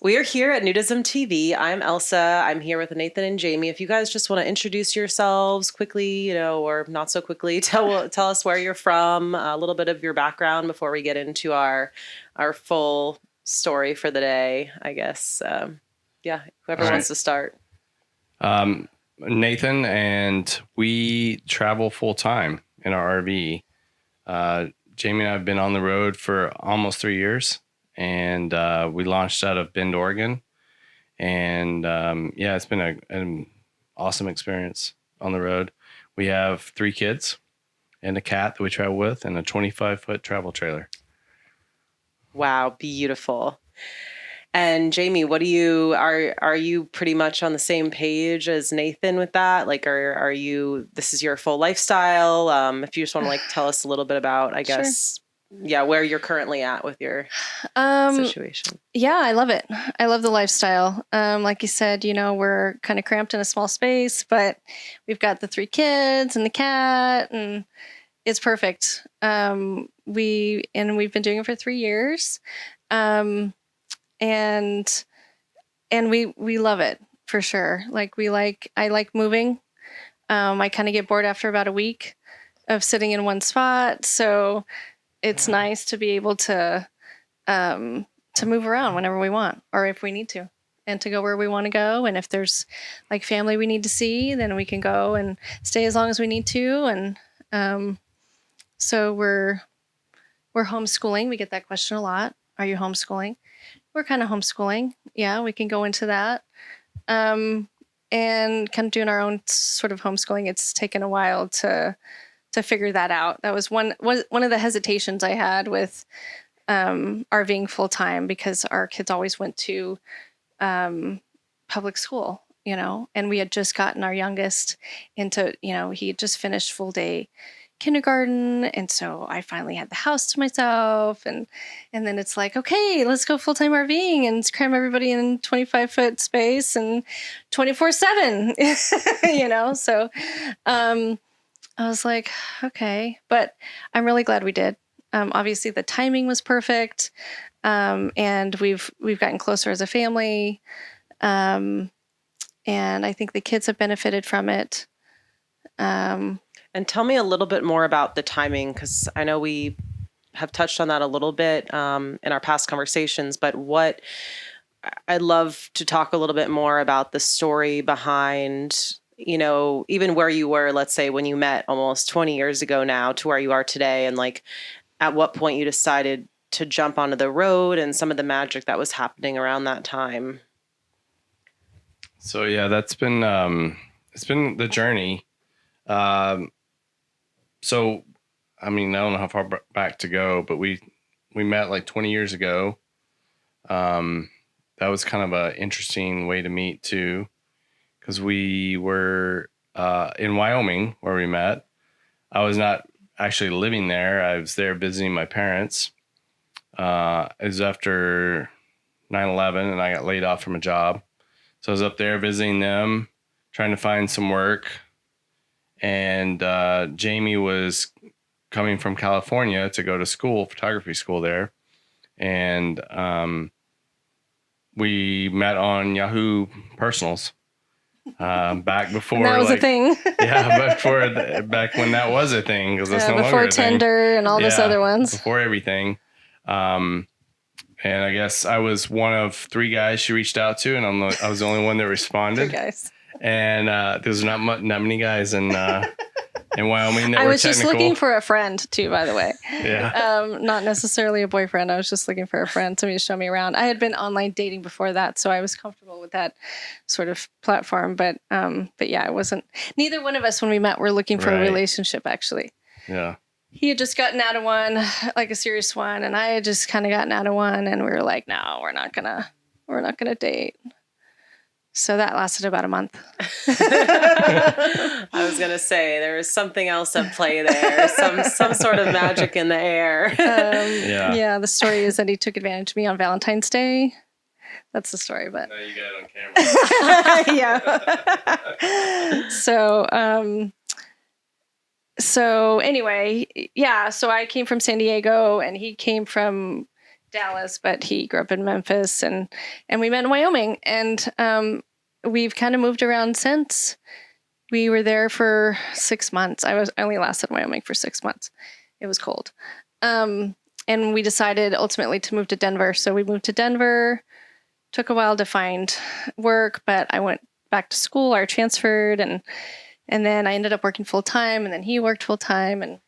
We are here at Nudism TV. I'm Elsa. I'm here with Nathan and Jamie. If you guys just want to introduce yourselves quickly, or not so quickly, tell us where you're from, a little bit of your background before we get into our full story for the day, I guess. Yeah, whoever All wants right. to start. Nathan, and we travel full time in our RV. Jamie and I have been on the road for almost 3 years, and we launched out of Bend, Oregon. And yeah, it's been an awesome experience on the road. We have 3 kids and a cat that we travel with, and a 25-foot travel trailer. Wow, beautiful. And Jamie, what do you are you pretty much on the same page as Nathan with that? Like are you this is your full lifestyle? If you just want to tell us a little bit about, I Sure. guess, yeah, where you're currently at with your situation. Yeah, I love it. I love the lifestyle. Like you said, we're kind of cramped in a small space, but we've got the 3 kids and the cat, and it's perfect. We've been doing it for 3 years. Um, and we love it for sure. I like moving. I kind of get bored after about a week of sitting in one spot. So it's nice to be able to move around whenever we want, or if we need to, and to go where we want to go. And if there's like family we need to see, then we can go and stay as long as we need to. And so we're homeschooling. We get that question a lot. Are you homeschooling? We're kind of homeschooling. Yeah, we can go into that. And kind of doing our own sort of homeschooling. It's taken a while to figure that out. That was one of the hesitations I had with RVing full time, because our kids always went to public school, and we had just gotten our youngest into, he had just finished full day kindergarten, and so I finally had the house to myself, and then it's like, okay, let's go full time RVing and cram everybody in 25-foot space and 24/7, So I was like, okay, but I'm really glad we did. Obviously, the timing was perfect, and we've gotten closer as a family, and I think the kids have benefited from it. And tell me a little bit more about the timing, because I know we have touched on that a little bit in our past conversations, but I'd love to talk a little bit more about the story behind, even where you were, let's say, when you met almost 20 years ago now to where you are today, and at what point you decided to jump onto the road and some of the magic that was happening around that time. So yeah, it's been the journey. So, I mean, I don't know how far back to go, but we met like 20 years ago. That was kind of an interesting way to meet too, because we were in Wyoming where we met. I was not actually living there. I was there visiting my parents. It was after 9/11, and I got laid off from a job. So I was up there visiting them, trying to find some work. And Jamie was coming from California to go to school, photography school there. And we met on Yahoo Personals back before. And that was a thing. Yeah, back when that was a thing, because that's no longer before a thing. Tinder and all those other ones. Before everything. And I guess I was one of 3 guys she reached out to, and I was the only one that responded. 3 guys. And there's not many guys in Wyoming that I were was just looking for a friend too, by the way. Yeah. Not necessarily a boyfriend. I was just looking for a friend, somebody to show me around. I had been online dating before that, so I was comfortable with that sort of platform. But yeah, it wasn't. Neither one of us, when we met, were looking for a relationship. Actually. Yeah. He had just gotten out of one, like a serious one, and I had just kind of gotten out of one, and we were like, no, we're not gonna date. So that lasted about a month. I was going to say there was something else at play there, some sort of magic in the air. Yeah, the story is that he took advantage of me on Valentine's Day. That's the story, but... No, you got it on camera. Yeah. So anyway, yeah, so I came from San Diego, and he came from Dallas, but he grew up in Memphis, and we met in Wyoming, and we've kind of moved around since. We were there for 6 months. I only lasted in Wyoming for 6 months. It was cold. And we decided ultimately to move to Denver. So we moved to Denver. Took a while to find work, but I went back to school. I transferred, and then I ended up working full time. And then he worked full time and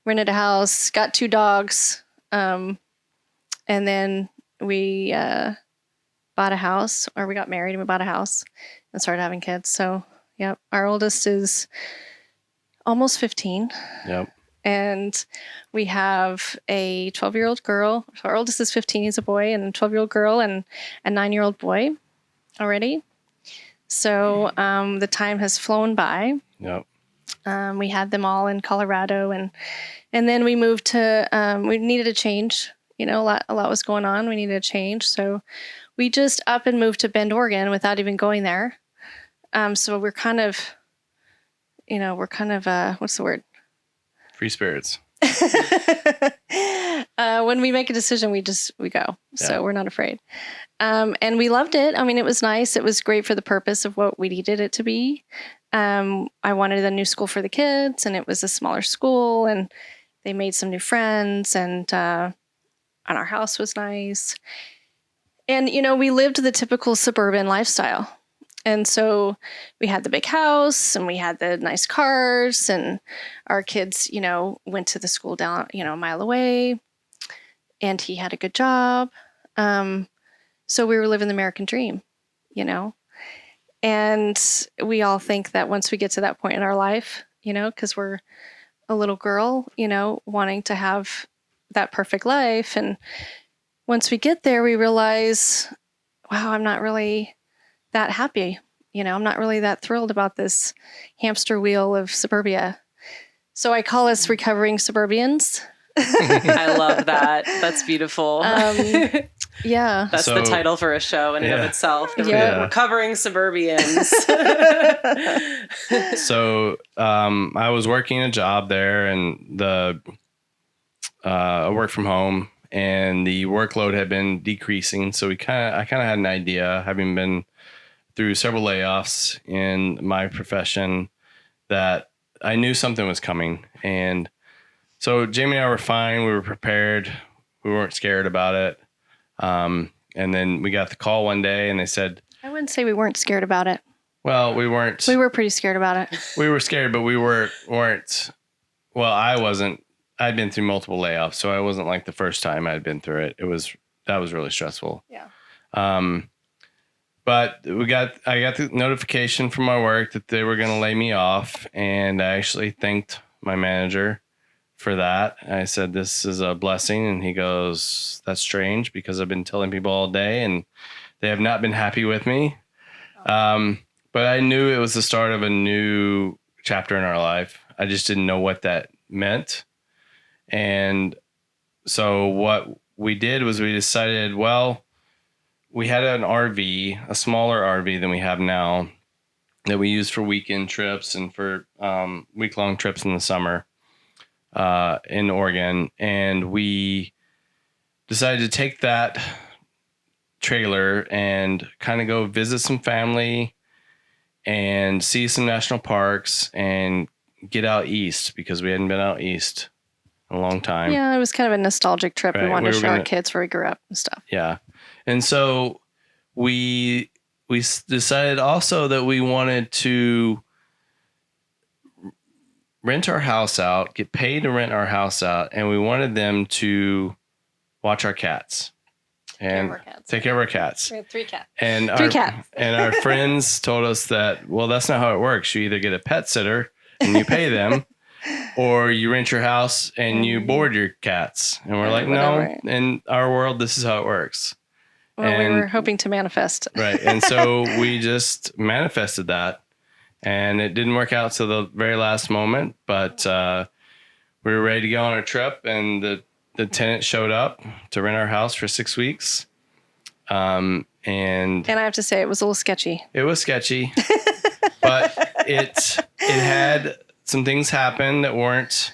rented a house. Got 2 dogs, and then we bought a house, or we got married and we bought a house and started having kids. So. Yep. Our oldest is almost 15. Yep. And we have a 12-year-old girl. So our oldest is 15. He's a boy, and a 12-year-old girl and a 9-year-old boy already. So the time has flown by. Yep. We had them all in Colorado, and then we moved to, we needed a change. You know, a lot was going on. We needed a change. So we just up and moved to Bend, Oregon without even going there. So we're kind of, what's the word? Free spirits. When we make a decision, we go. So we're not afraid. And we loved it. I mean, it was nice. It was great for the purpose of what we needed it to be. I wanted a new school for the kids, and it was a smaller school, and they made some new friends, and our house was nice. And, we lived the typical suburban lifestyle. And so we had the big house, and we had the nice cars, and our kids, went to the school down, a mile away, and he had a good job. So we were living the American dream, and we all think that once we get to that point in our life, because we're a little girl, wanting to have that perfect life. And once we get there, we realize, wow, I'm not really that happy. I'm not really that thrilled about this hamster wheel of suburbia. So I call us recovering suburbians. I love that. That's beautiful. Yeah. That's the title for a show in and of itself. Recovering suburbians. So I was working a job there, and I worked from home, and the workload had been decreasing. So I kind of had an idea, having been through several layoffs in my profession, that I knew something was coming. And so Jamie and I were fine. We were prepared. We weren't scared about it. And then we got the call one day, and they said, I wouldn't say we weren't scared about it. Well, we weren't. We were pretty scared about it. We were scared, but we weren't. Well, I wasn't. I'd been through multiple layoffs, so I wasn't like the first time I'd been through it. That was really stressful. Yeah. But I got the notification from my work that they were going to lay me off, and I actually thanked my manager for that. I said, this is a blessing. And he goes, that's strange, because I've been telling people all day and they have not been happy with me. But I knew it was the start of a new chapter in our life. I just didn't know what that meant. And so what we did was we decided, well, we had an RV, a smaller RV than we have now, that we use for weekend trips and for week-long trips in the summer in Oregon. And we decided to take that trailer and kind of go visit some family and see some national parks and get out east, because we hadn't been out east in a long time. Yeah, it was kind of a nostalgic trip. Right. We wanted to show our kids where we grew up and stuff. Yeah. And so we decided also that we wanted to rent our house out, get paid to rent our house out, and we wanted them to watch our cats and take care of our cats. We had 3 cats. And 3 cats. And our friends told us that, well, that's not how it works. You either get a pet sitter and you pay them, or you rent your house and you board your cats. And we're like, no, in our world, this is how it works. Well, we were hoping to manifest. Right. And so we just manifested that, and it didn't work out to the very last moment, but we were ready to go on our trip, and the tenant showed up to rent our house for 6 weeks. And I have to say, it was a little sketchy. It was sketchy, but it had some things happen that weren't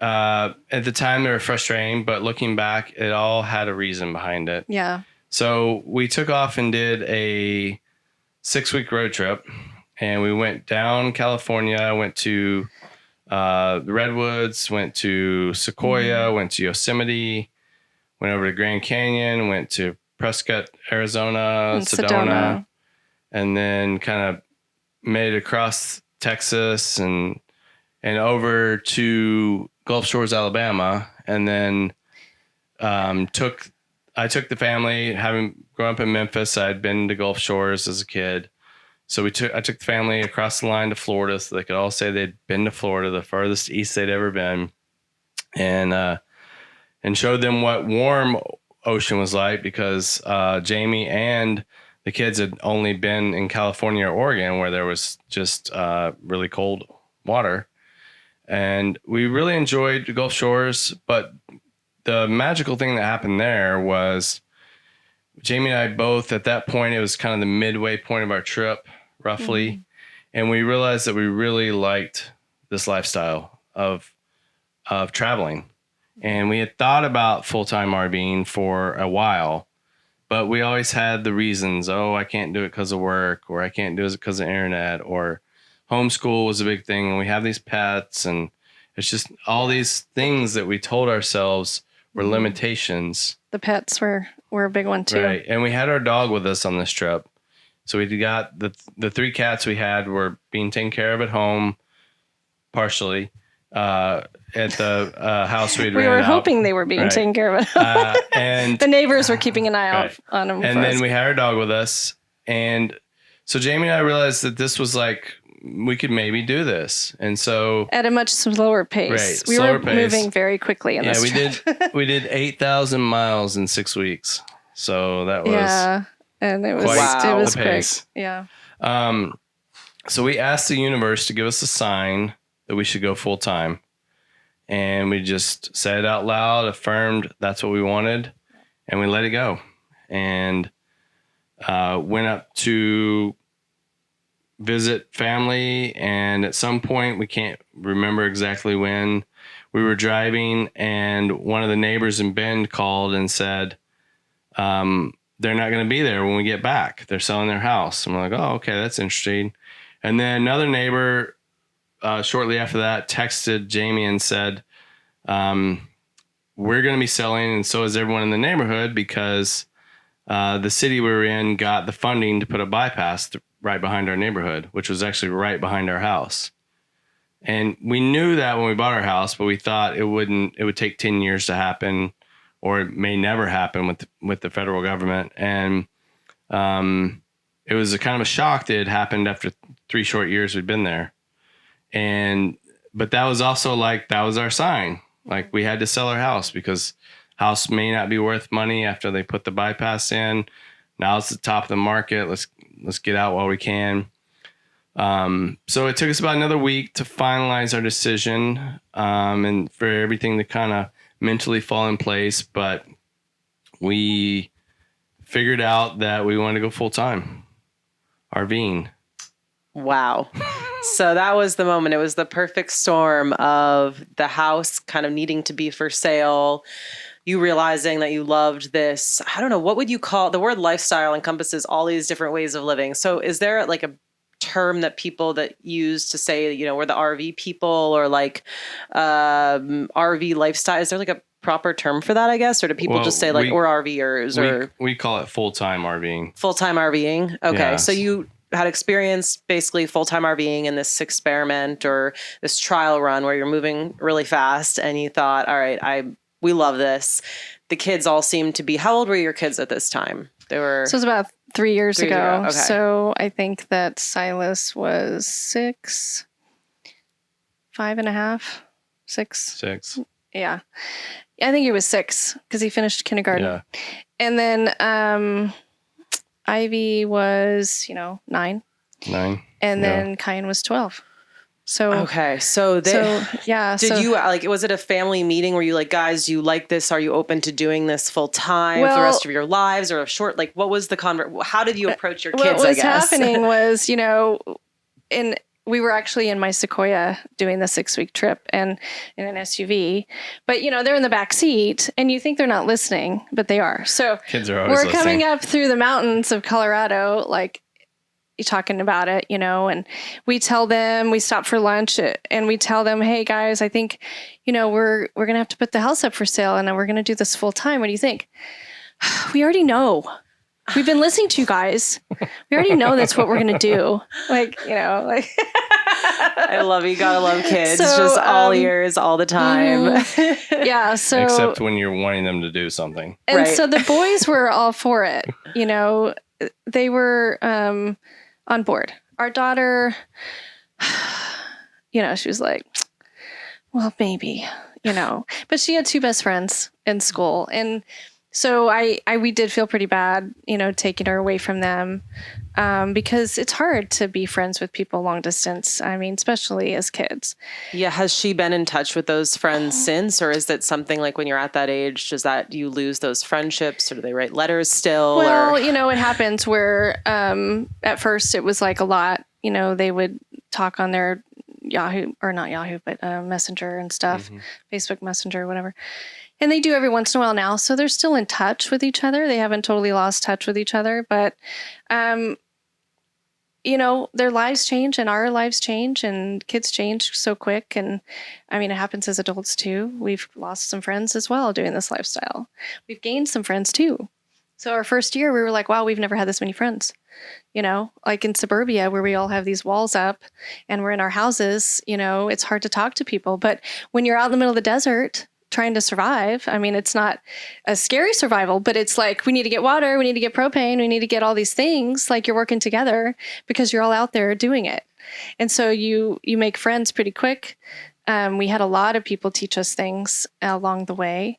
at the time they were frustrating, but looking back, it all had a reason behind it. Yeah. So we took off and did a 6-week road trip, and we went down California, went to the Redwoods, went to Sequoia, went to Yosemite, went over to Grand Canyon, went to Prescott, Arizona, And Sedona, and then kind of made it across Texas and over to Gulf Shores, Alabama, and then I took the family, having grown up in Memphis. I'd been to Gulf Shores as a kid. So I took the family across the line to Florida so they could all say they'd been to Florida, the farthest east they'd ever been, and showed them what warm ocean was like, because Jamie and the kids had only been in California or Oregon, where there was just really cold water. And we really enjoyed the Gulf Shores, but the magical thing that happened there was Jamie and I both, at that point, it was kind of the midway point of our trip, roughly. Mm-hmm. And we realized that we really liked this lifestyle of traveling. And we had thought about full-time RVing for a while, but we always had the reasons, I can't do it because of work, or I can't do it because of internet, or homeschool was a big thing. And we have these pets, and it's just all these things that we told ourselves were limitations. The pets were a big one too. Right. And we had our dog with us on this trip. So we got the 3 cats we had were being taken care of at home, partially, at the house we'd rented out. We were hoping they were being taken care of at home. And the neighbors were keeping an eye out on them. And then we had our dog with us. And so Jamie and I realized that this was like, we could maybe do this. And so at a much slower pace. Right, we slower were pace. moving very quickly in this trip. we did 8,000 miles in 6 weeks. So that was and it was quick. Pace. Yeah. So we asked the universe to give us a sign that we should go full time. And we just said it out loud, affirmed that's what we wanted, and we let it go. And went up to visit family, and at some point, we can't remember exactly when, we were driving, and one of the neighbors in Bend called and said, they're not going to be there when we get back. They're selling their house. And we're like, oh, okay, that's interesting. And then another neighbor, shortly after that, texted Jamie and said, we're going to be selling, and so is everyone in the neighborhood, because the city we were in got the funding to put a bypass right behind our neighborhood, which was actually right behind our house. And we knew that when we bought our house, but we thought it would take 10 years to happen, or it may never happen with the federal government. And it was a kind of a shock that it happened after 3 short years we'd been there. But that was also that was our sign. Like, we had to sell our house because house may not be worth money after they put the bypass in. Now it's the top of the market. Let's get out while we can. So it took us about another week to finalize our decision, and for everything to kind of mentally fall in place. But we figured out that we wanted to go full time RVing. Wow. So that was the moment. It was the perfect storm of the house kind of needing to be for sale, you realizing that you loved this. I don't know, what would you call, the word lifestyle encompasses all these different ways of living. So is there like a term that people that use to say, we're the RV people, or like RV lifestyle? Is there like a proper term for that, I guess? Or do people just say we're RVers? Or we call it full-time RVing. Full-time RVing. Okay. Yes. So you had experience basically full-time RVing in this experiment or this trial run where you're moving really fast, and you thought, all right, we love this. The kids all seemed to be, how old were your kids at this time? They were. So it was about 3 years ago. Okay. So I think that Silas was 6, 5.5, 6. 6. Yeah. I think he was 6 because he finished kindergarten. Yeah. And then Ivy was, 9. 9. And then Kyan was 12. So okay, so Did you was it a family meeting where you like, guys, do you like this? Are you open to doing this full time for the rest of your lives, or a short? Like, what was the how did you approach your kids? What was happening was, we were actually in my Sequoia doing the 6-week trip and in an SUV, but they're in the back seat and you think they're not listening, but they are. So Kids are always we're listening. coming up through the mountains of Colorado, like you're talking about it, and we tell them, we stop for lunch and we tell them, hey guys, I think, we're going to have to put the house up for sale and then we're going to do this full time. What do you think? We already know. We've been listening to you guys. We already know that's what we're going to do. I love you. Gotta love kids. So, just all ears all the time. Yeah. So, except when you're wanting them to do something. and Right. so the boys were all for it. They were on board. Our daughter, she was like, well, maybe, but she had 2 best friends in school. And so we did feel pretty bad, taking her away from them, because it's hard to be friends with people long distance. I mean, especially as kids. Yeah. Has she been in touch with those friends since, or is it something like when you're at that age, does that you lose those friendships, or do they write letters still? Well, or? it happens where at first it was like a lot, they would talk on their Yahoo, or not Yahoo, but Messenger and stuff, Facebook Messenger, whatever. And they do every once in a while now. So they're still in touch with each other. They haven't totally lost touch with each other, but their lives change and our lives change and kids change so quick. And I mean, it happens as adults too. We've lost some friends as well doing this lifestyle. We've gained some friends too. So our first year we were like, wow, we've never had this many friends, like in suburbia where we all have these walls up and we're in our houses, it's hard to talk to people. But when you're out in the middle of the desert trying to survive, I mean, it's not a scary survival, but it's like, we need to get water, we need to get propane, we need to get all these things, like you're working together because you're all out there doing it. And so you make friends pretty quick. We had a lot of people teach us things along the way.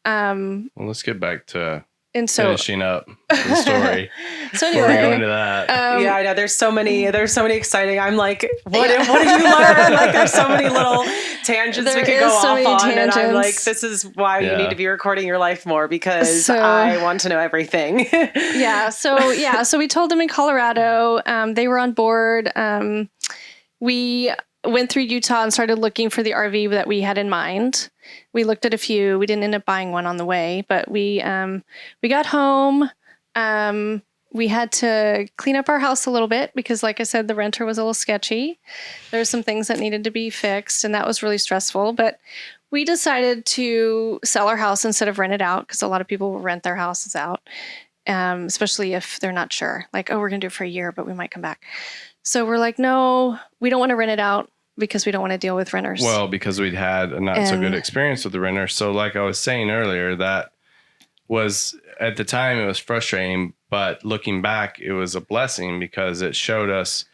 Well, let's get back to and so finishing up the story. So Before we go anyway, into that. Yeah, I know. There's so many exciting. I'm like, what did you learn? Like, there's so many little tangents we There could go is so off many on. And I'm tangents. like, this is why you Yeah. need to be recording your life more, because So- I want to know everything. So we told them in Colorado, they were on board. We went through Utah and started looking for the RV that we had in mind. We looked at a few. We didn't end up buying one on the way, but we got home. We had to clean up our house a little bit because, like I said, the renter was a little sketchy. There were some things that needed to be fixed, and that was really stressful. But we decided to sell our house instead of rent it out, because a lot of people will rent their houses out, especially if they're not sure. Like, oh, we're going to do it for a year, but we might come back. So we're like, no, we don't want to rent it out because we don't want to deal with renters. Well, because we'd had a not so good And- experience with the renter. So like I was saying earlier, that was, at the time, it was frustrating, but looking back, it was a blessing because it showed us,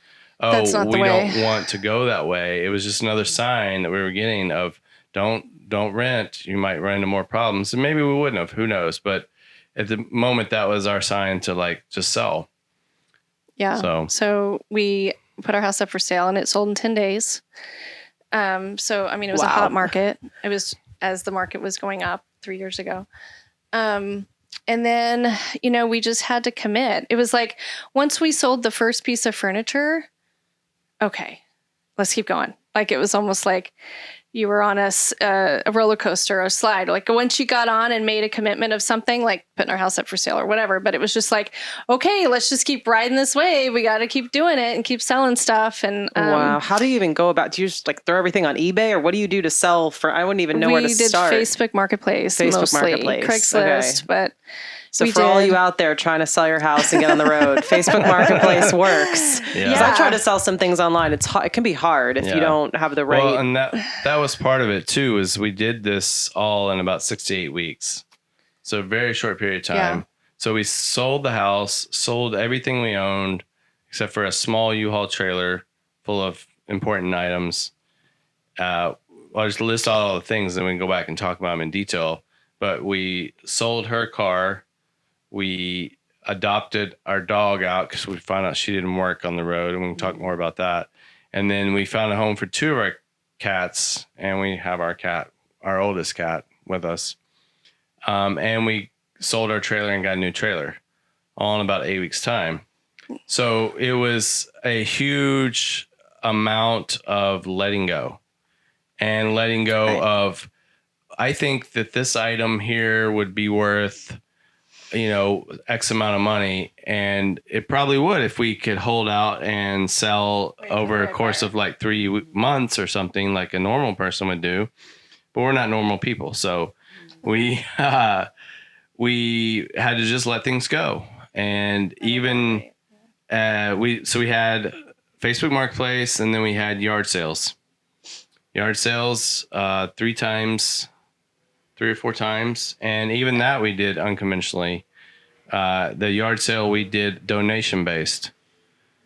That's not the we way. don't want to go that way. It was just another sign that we were getting of don't rent. You might run into more problems. And maybe we wouldn't have, who knows? But at the moment, that was our sign to like just sell. Yeah. So we put our house up for sale and it sold in 10 days. So, I mean, it was a Wow. hot market. It was as the market was going up 3 years ago. And then, we just had to commit. It was like, once we sold the first piece of furniture, okay, let's keep going. Like, it was almost like you were on a roller coaster or a slide. Like, once you got on and made a commitment of something, like putting our house up for sale or whatever, but it was just like, okay, let's just keep riding this wave. We got to keep doing it and keep selling stuff. And Wow. How do you even go about, do you just like throw everything on eBay, or what do you do to sell for, I wouldn't even know where to we did start. Facebook Marketplace, Facebook mostly Marketplace, Craigslist, okay. but So we for all did. you out there trying to sell your house and get on the road, Facebook Marketplace works. Yeah. Because I try to sell some things online. It can be hard if Yeah. you don't have the right. Well, and that was part of it too, is we did this all in about 6 to 8 weeks. So a very short period of time. Yeah. So we sold the house, sold everything we owned, except for a small U-Haul trailer full of important items. I'll just list all the things and we can go back and talk about them in detail. But we sold her car. We adopted our dog out because we found out she didn't work on the road, and we can talk more about that. And then we found a home for 2 of our cats, and we have our oldest cat with us. And we sold our trailer and got a new trailer all in about 8 weeks' time. So it was a huge amount of letting go and letting go of, I think that this item here would be worth, X amount of money. And it probably would if we could hold out and sell over a course of like 3 months or something like a normal person would do. But we're not normal people. So we we had to just let things go. And even we had Facebook Marketplace, and then we had yard sales. Yard sales 3 or 4 times. And even that we did unconventionally. The yard sale we did donation based.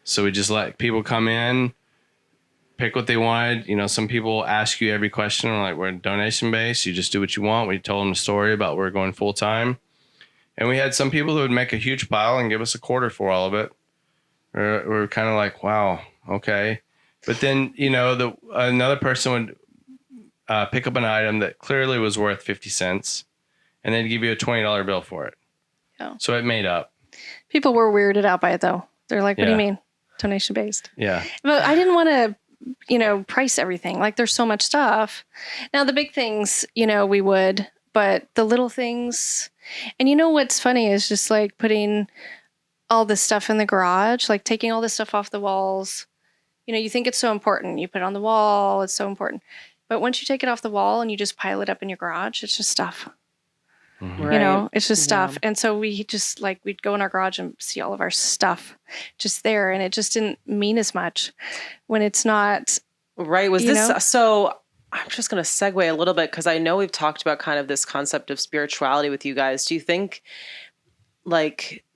So we just let people come in, pick what they wanted. Some people ask you every question. We're donation based. You just do what you want. We told them a story about we're going full time. And we had some people who would make a huge pile and give us a quarter for all of it. We're kind of like, wow, okay. But then, another person would pick up an item that clearly was worth 50 cents and they'd give you a $20 bill for it. Yeah. So it made up. People were weirded out by it, though. They're like, what do you mean? Donation based. Yeah. But I didn't want to, price everything. Like, there's so much stuff. Now, the big things, we would, but the little things. And what's funny is just like putting all this stuff in the garage, like taking all this stuff off the walls. You think it's so important. You put it on the wall. It's so important. But once you take it off the wall and you just pile it up in your garage, it's just stuff. Mm-hmm. Right. It's just stuff. And so we just we'd go in our garage and see all of our stuff just there. And it just didn't mean as much when it's not. Right. Was this, so I'm just going to segue a little bit because I know we've talked about kind of this concept of spirituality with you guys. Do you think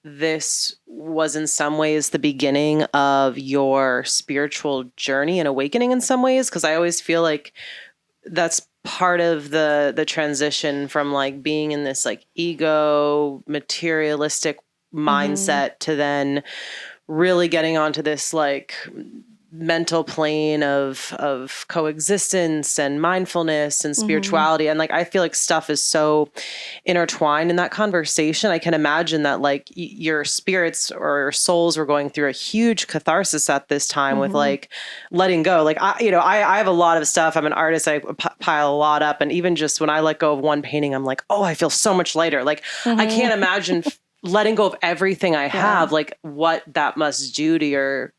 this was in some ways the beginning of your spiritual journey and awakening in some ways? Because I always feel like that's part of the transition from being in this ego materialistic mindset to then really getting onto this mental plane of coexistence and mindfulness and spirituality. And I feel like stuff is so intertwined in that conversation. I can imagine that your spirits or your souls were going through a huge catharsis at this time with letting go. I have a lot of stuff. I'm an artist. I pile a lot up. And even just when I let go of one painting, I'm like, oh, I feel so much lighter. I can't imagine letting go of everything I have, what that must do to your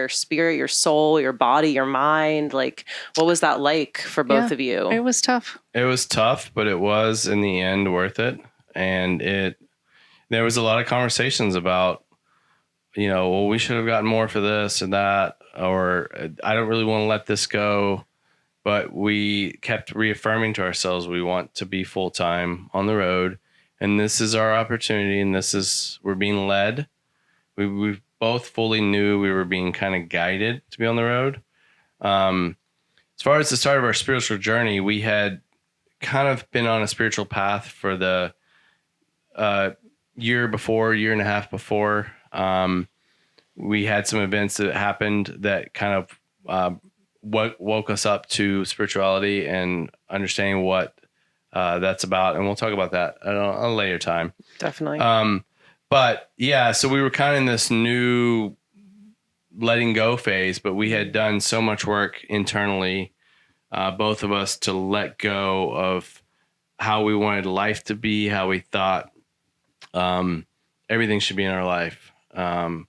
spirit, your soul, your body, your mind. What was that like for both of you? It was tough. It was tough, but it was in the end worth it. And there was a lot of conversations about, well, we should have gotten more for this and that, or I don't really want to let this go. But we kept reaffirming to ourselves, we want to be full-time on the road. And this is our opportunity. And we're being led. We both fully knew we were being kind of guided to be on the road. As far as the start of our spiritual journey, we had kind of been on a spiritual path for the year and a half before. We had some events that happened that kind of woke us up to spirituality and understanding what that's about. And we'll talk about that at a later time. Definitely. But yeah, so we were kind of in this new letting go phase, but we had done so much work internally, both of us, to let go of how we wanted life to be, how we thought everything should be in our life. And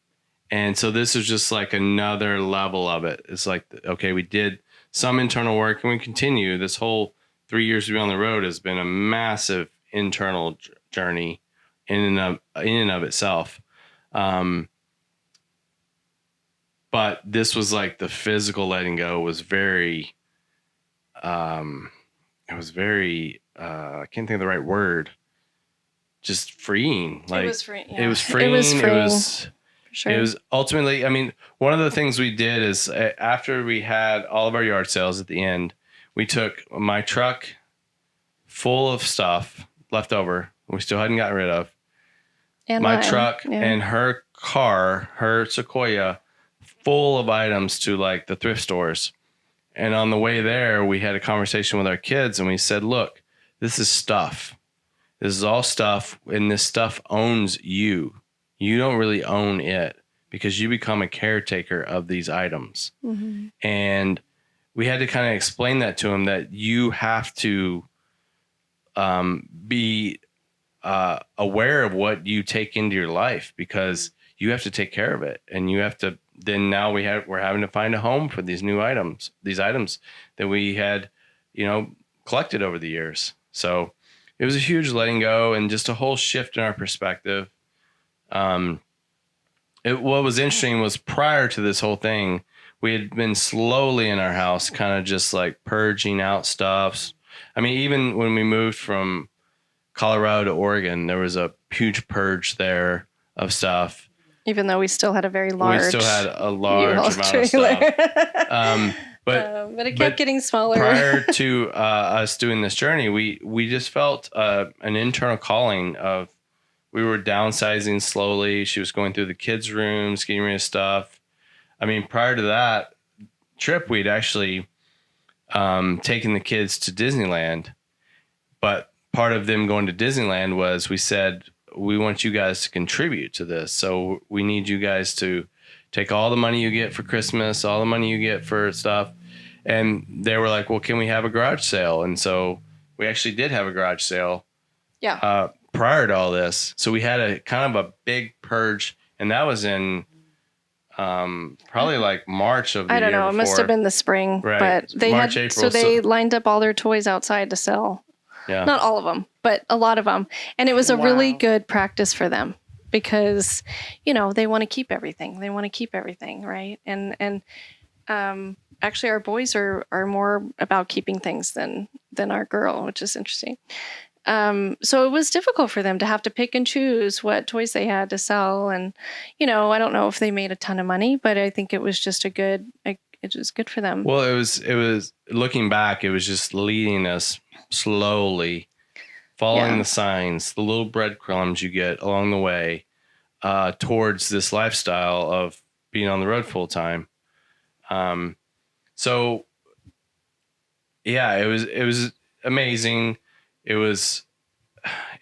so this is just another level of it. It's okay, we did some internal work and we continue. This whole 3 years to be on the road has been a massive internal journey in and of itself. But this was the physical letting go was very, it was very, I can't think of the right word, just freeing. It was freeing. Yeah. It was freeing. It was freeing. Sure. It was ultimately, one of the things we did is after we had all of our yard sales at the end, we took my truck full of stuff left over we still hadn't gotten rid of, and my truck and her car, her Sequoia, full of items to the thrift stores. And on the way there, we had a conversation with our kids and we said, look, this is stuff. This is all stuff, and this stuff owns you. You don't really own it because you become a caretaker of these items. Mm-hmm. And we had to kind of explain that to him, that you have to be aware of what you take into your life, because you have to take care of it, and you have to. Then now we're having to find a home for these items that we had, collected over the years. So it was a huge letting go and just a whole shift in our perspective. What was interesting was, prior to this whole thing, we had been slowly in our house, kind of just like purging out stuff. I mean, even when we moved from Colorado to Oregon, there was a huge purge there of stuff. Even though we still had a very large, we still had a large U-Haul amount trailer. of stuff. But it kept getting smaller. Prior to us doing this journey, we just felt an internal calling of, we were downsizing slowly. She was going through the kids' rooms, getting rid of stuff. I mean, prior to that trip, we'd actually taken the kids to Disneyland, but part of them going to Disneyland was, we said, we want you guys to contribute to this. So we need you guys to take all the money you get for Christmas, all the money you get for stuff. And they were like, well, can we have a garage sale? And so we actually did have a garage sale. Yeah. Prior to all this. So we had a kind of a big purge, and that was in probably like March of the year. I don't know. Before. It must have been the spring, right. But they March, had, April, so they lined up all their toys outside to sell. Yeah. Not all of them, but a lot of them. And it was a really good practice for them, because, they want to keep everything. Right. And actually our boys are more about keeping things than our girl, which is interesting. So it was difficult for them to have to pick and choose what toys they had to sell. And, I don't know if they made a ton of money, but I think it was just it was good for them. Well, it was looking back, it was just leading us slowly, following the signs, the little breadcrumbs you get along the way, towards this lifestyle of being on the road full time. So yeah, it was amazing. It was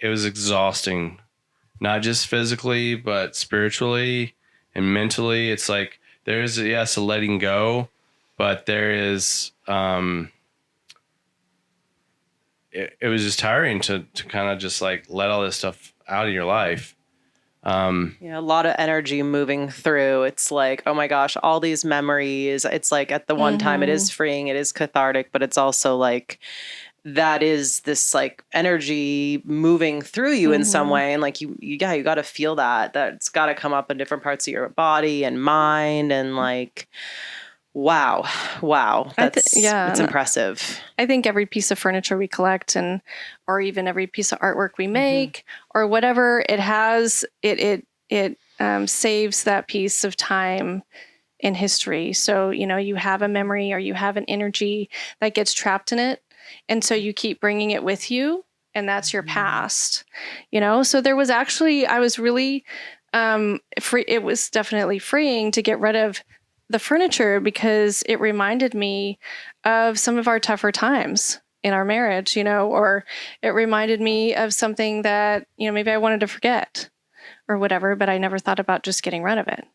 exhausting, not just physically, but spiritually and mentally. It's like, there's a letting go, but there is, it was just tiring to kind of just like let all this stuff out of your life. A lot of energy moving through. It's like, oh my gosh, all these memories. It's like, at the one time, it is freeing, it is cathartic, but it's also like, that is this like energy moving through you in some way. And like, you got to feel that's got to come up in different parts of your body and mind. And like, wow. It's impressive. I think every piece of furniture we collect, or even every piece of artwork we make, or whatever it has, it saves that piece of time in history. So, you have a memory, or you have an energy that gets trapped in it. And so you keep bringing it with you, and that's your past, So there was actually, I was really free. It was definitely freeing to get rid of the furniture, because it reminded me of some of our tougher times in our marriage, or it reminded me of something that, maybe I wanted to forget or whatever, but I never thought about just getting rid of it.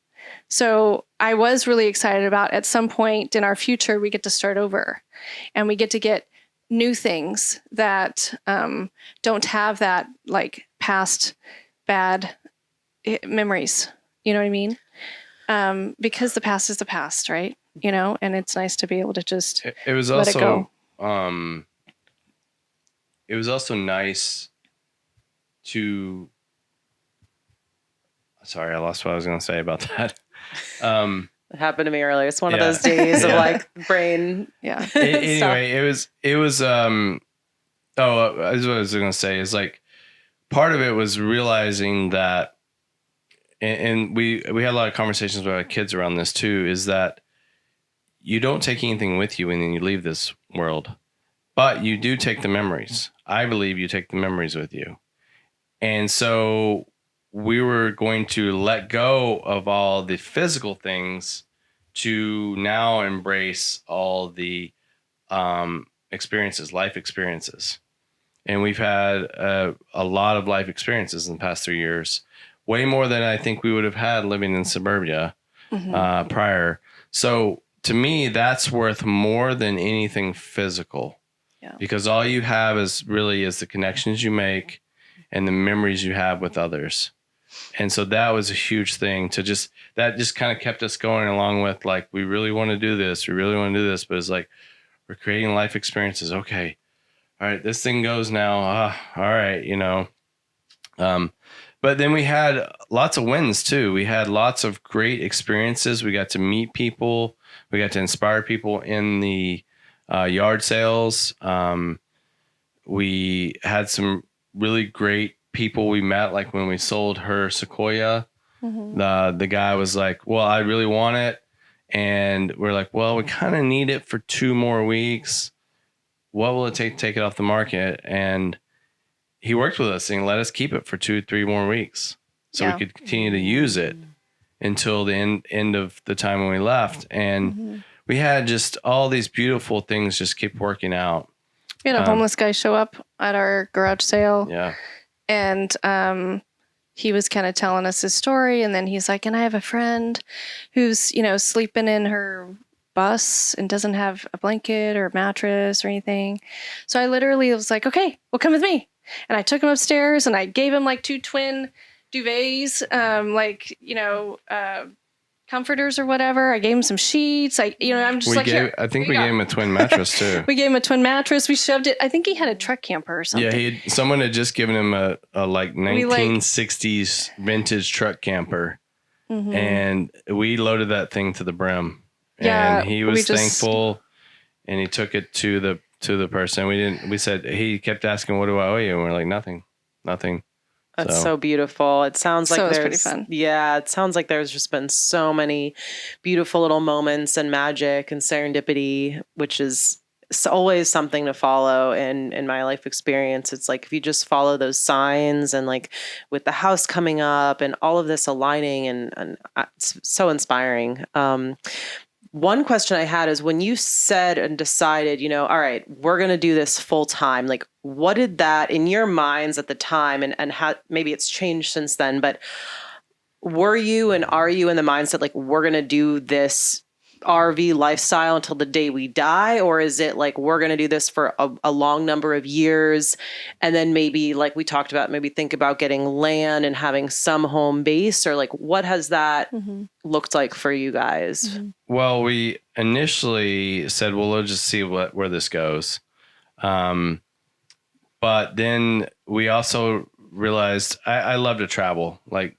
So I was really excited about, at some point in our future, we get to start over, and we get to get new things that don't have that like past bad memories. You know what I mean? Because the past is the past, right? And it's nice to be able to just it was let also, it go. It was also nice to, sorry, I lost what I was going to say about that. It happened to me earlier. It's one of those days of like brain. Yeah. Anyway, it was, what I was going to say is like, part of it was realizing that, and we had a lot of conversations with our kids around this too, is that you don't take anything with you when you leave this world, but you do take the memories. I believe you take the memories with you. And so we were going to let go of all the physical things to now embrace all the experiences, life experiences. And we've had a lot of life experiences in the past 3 years. way more than I think we would have had living in suburbia Mm-hmm. prior. So to me, that's worth more than anything physical, Yeah. because all you have is the connections you make and the memories you have with others. And so that was a huge thing that just kind of kept us going along with, like, we really want to do this. We really want to do this. But it's like, we're creating life experiences. Okay. All right. This thing goes now. All right. But then we had lots of wins too. We had lots of great experiences. We got to meet people. We got to inspire people in the yard sales. We had some really great people we met, like when we sold her Sequoia. Mm-hmm. The guy was like, well, I really want it. And we're like, well, we kind of need it for 2 more weeks. What will it take to take it off the market? And he worked with us and let us keep it for 2-3 more weeks so we could continue to use it until the end of the time when we left. And Mm-hmm. we had just all these beautiful things just keep working out. We had a homeless guy show up at our garage sale. Yeah. And he was kind of telling us his story. And then he's like, and I have a friend who's, sleeping in her bus and doesn't have a blanket or a mattress or anything. So I literally was like, okay, well, come with me. And I took him upstairs and I gave him like 2 twin duvets, comforters or whatever. I gave him some sheets. I'm just here. I think we gave him a twin mattress too. We gave him a twin mattress. We shoved it. I think he had a truck camper or something. Yeah, someone had just given him a 1960s vintage truck camper, and we loaded that thing to the brim. Yeah, and he was thankful, and he took it to the person. We said, he kept asking, what do I owe you? And we're like, nothing. That's so beautiful. It sounds like it's pretty fun. Yeah, it sounds like there's just been so many beautiful little moments and magic and serendipity, which is always something to follow in my life experience. It's like, if you just follow those signs, and like with the house coming up and all of this aligning, and it's so inspiring. One question I had is, when you said and decided, all right, we're going to do this full time, like, what did that in your minds at the time, and how, maybe it's changed since then, but were you and are you in the mindset, like, we're going to do this RV lifestyle until the day we die? Or is it like, we're going to do this for a long number of years, and then maybe, like we talked about, maybe think about getting land and having some home base? Or like, what has that looked like for you guys? Well, we initially said, well, we'll just see where this goes. But then we also realized I love to travel. Like,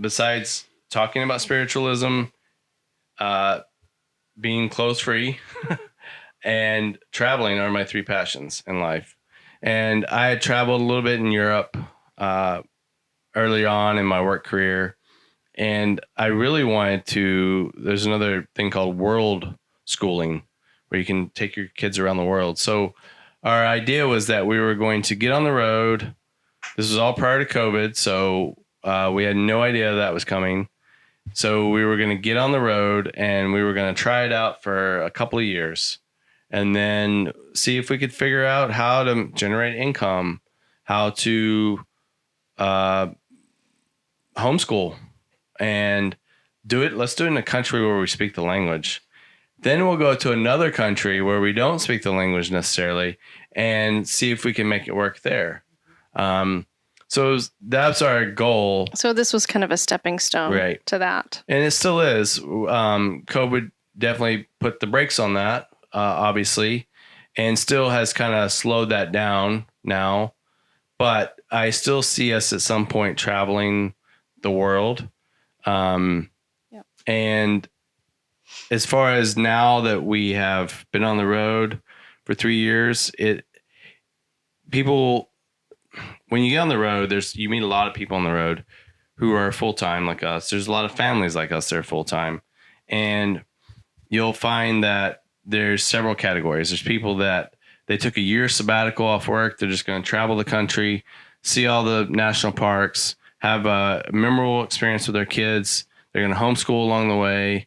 besides talking about spiritualism, being clothes free and traveling are my 3 passions in life. And I had traveled a little bit in Europe early on in my work career. And I really wanted to, there's another thing called world schooling, where you can take your kids around the world. So our idea was that we were going to get on the road. This was all prior to COVID. So we had no idea that was coming. So we were going to get on the road and we were going to try it out for a couple of years, and then see if we could figure out how to generate income, how to homeschool, and do it. Let's do it in a country where we speak the language. Then we'll go to another country where we don't speak the language necessarily, and see if we can make it work there. So that's our goal. So this was kind of a stepping stone to that. And it still is. COVID definitely put the brakes on that, obviously, and still has kind of slowed that down now. But I still see us at some point traveling the world. And as far as now that we have been on the road for 3 years, when you get on the road, you meet a lot of people on the road who are full-time like us. There's a lot of families like us that are full-time. And you'll find that there's several categories. There's people that they took a year sabbatical off work. They're just going to travel the country, see all the national parks, have a memorable experience with their kids. They're going to homeschool along the way.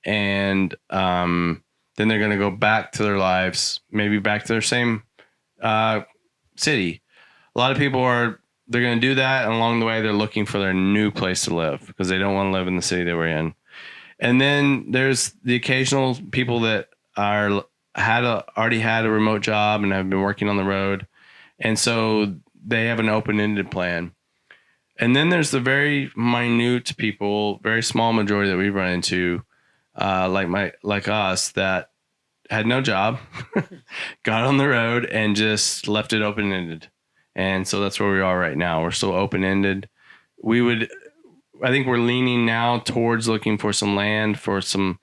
And then they're going to go back to their lives, maybe back to their same city. A lot of people are they're going to do that. And along the way, they're looking for their new place to live because they don't want to live in the city they were in. And then there's the occasional people that already had a remote job and have been working on the road. And so they have an open-ended plan. And then there's the very minute people, very small majority that we run into, like us, that had no job, got on the road and just left it open-ended. And so that's where we are right now. We're still open-ended. I think we're leaning now towards looking for some land for some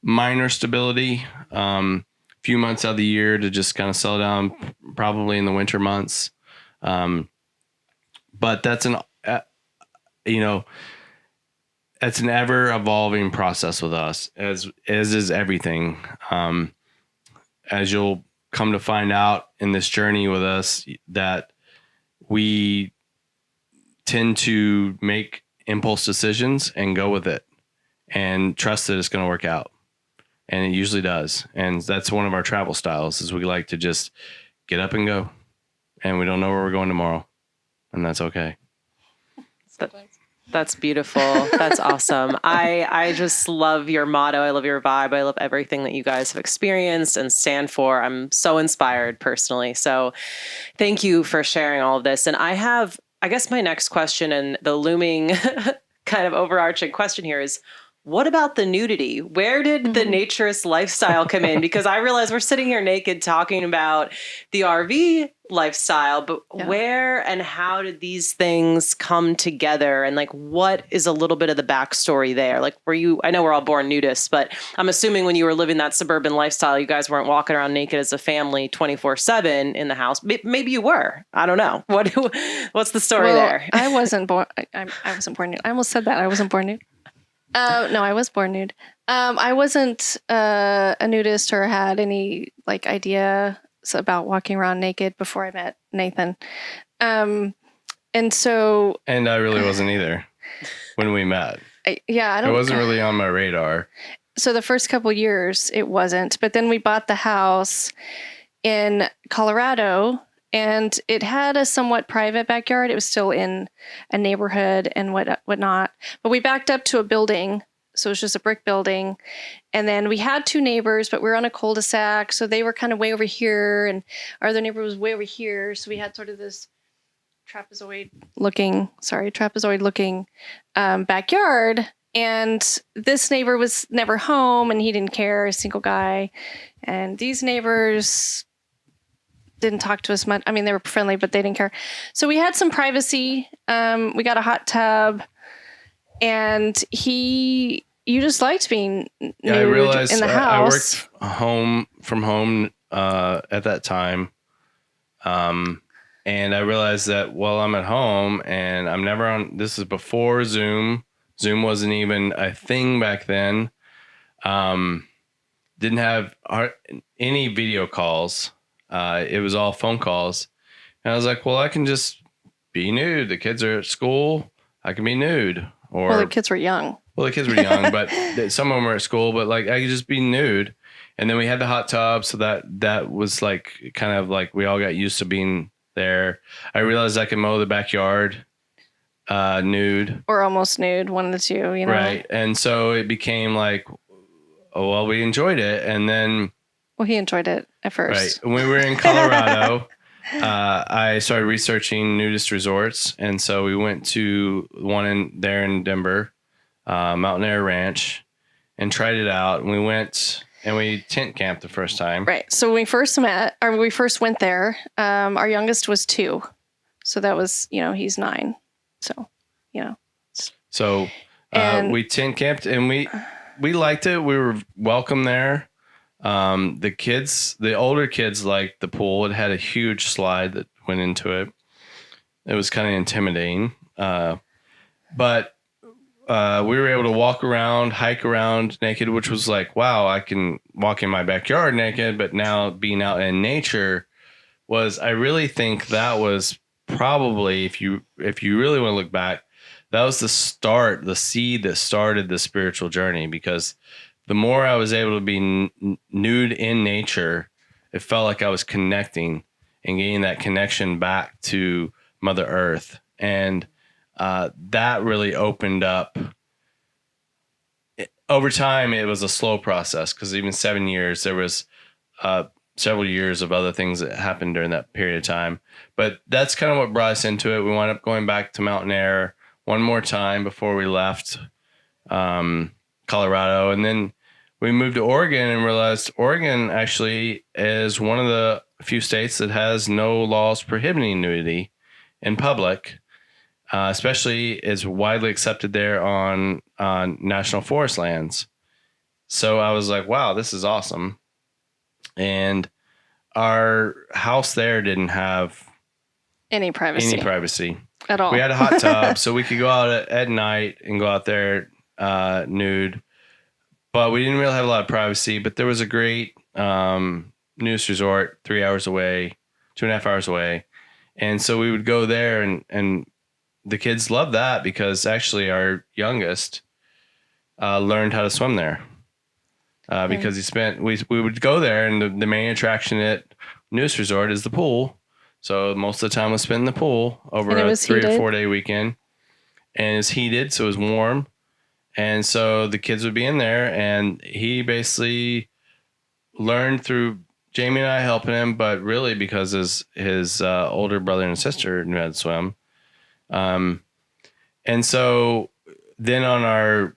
minor stability, few months out of the year to just kind of settle down, probably in the winter months. But that's it's an ever evolving process with us, as is everything. As you'll come to find out in this journey with us, that we tend to make impulse decisions and go with it and trust that it's going to work out. And it usually does. And that's one of our travel styles, is we like to just get up and go, and we don't know where we're going tomorrow, and that's okay. That's beautiful. That's awesome. I just love your motto. I love your vibe. I love everything that you guys have experienced and stand for. I'm so inspired personally. So thank you for sharing all of this. And I guess my next question, and the looming kind of overarching question here, is what about the nudity? Where did the naturist lifestyle come in? Because I realize we're sitting here naked talking about the RV lifestyle, but where and how did these things come together? And like, what is a little bit of the backstory there? Like, I know we're all born nudists, but I'm assuming when you were living that suburban lifestyle, you guys weren't walking around naked as a family 24/7 in the house. Maybe you were. I don't know. What's the story there? I wasn't born. I wasn't born nude. I almost said that. I wasn't born nude. No, I was born nude. I wasn't a nudist or had any idea about walking around naked before I met Nathan. And I really wasn't either when we met. It wasn't really on my radar. So the first couple years it wasn't, but then we bought the house in Colorado, and it had a somewhat private backyard. It was still in a neighborhood and whatnot. But we backed up to a building. So it was just a brick building. And then we had two neighbors, but we were on a cul-de-sac. So they were kind of way over here, and our other neighbor was way over here. So we had sort of this trapezoid looking backyard. And this neighbor was never home, and he didn't care, a single guy. And these neighbors didn't talk to us much. I mean, they were friendly, but they didn't care. So we had some privacy. We got a hot tub, and you just liked being nude I realized in the house. I worked from home at that time. And I realized that while I'm at home and I'm never on, this is before Zoom. Zoom wasn't even a thing back then. Didn't have any video calls. It was all phone calls. And I was like, well, I can just be nude. The kids are at school. I can be nude. Well, the kids were young. Well, the kids were young, but some of them were at school, but I could just be nude. And then we had the hot tub. So that was kind of we all got used to being there. I realized I could mow the backyard nude. Or almost nude, one of the two, Right. And so it became we enjoyed it. And then... Well, he enjoyed it at first. Right. When we were in Colorado, I started researching nudist resorts. And so we went to one in Denver, Mountain Air Ranch, and tried it out. And we went and we tent camped the first time. Right. So when we first went there, our youngest was 2. So that was, he's 9. So, So we tent camped, and we liked it. We were welcome there. The older kids liked the pool. It had a huge slide that went into it. It was kind of intimidating. But we were able to walk around, hike around naked, which was wow, I can walk in my backyard naked. But now being out in nature I really think that was probably, if you really want to look back, that was the seed that started the spiritual journey, because the more I was able to be nude in nature, it felt like I was connecting and getting that connection back to Mother Earth. And that really opened up. Over time, it was a slow process because even 7 years, there was several years of other things that happened during that period of time. But that's kind of what brought us into it. We wound up going back to Mountain Air one more time before we left Colorado. And then we moved to Oregon and realized Oregon actually is one of the few states that has no laws prohibiting nudity in public. Especially is widely accepted there on national forest lands. So I was like, wow, this is awesome. And our house there didn't have Any privacy at all. We had a hot tub, so we could go out at night and go out there nude. But we didn't really have a lot of privacy. But there was a great nudist resort 3 hours away, 2.5 hours away. And so we would go there and the kids loved that because actually our youngest learned how to swim there because we would go there and the main attraction at nudist resort is the pool. So most of the time we spent in the pool over a 3 or 4 day weekend, and it's heated. So it was warm. And so the kids would be in there and he basically learned through Jamie and I helping him, but really because his older brother and sister knew how to swim. And so then on our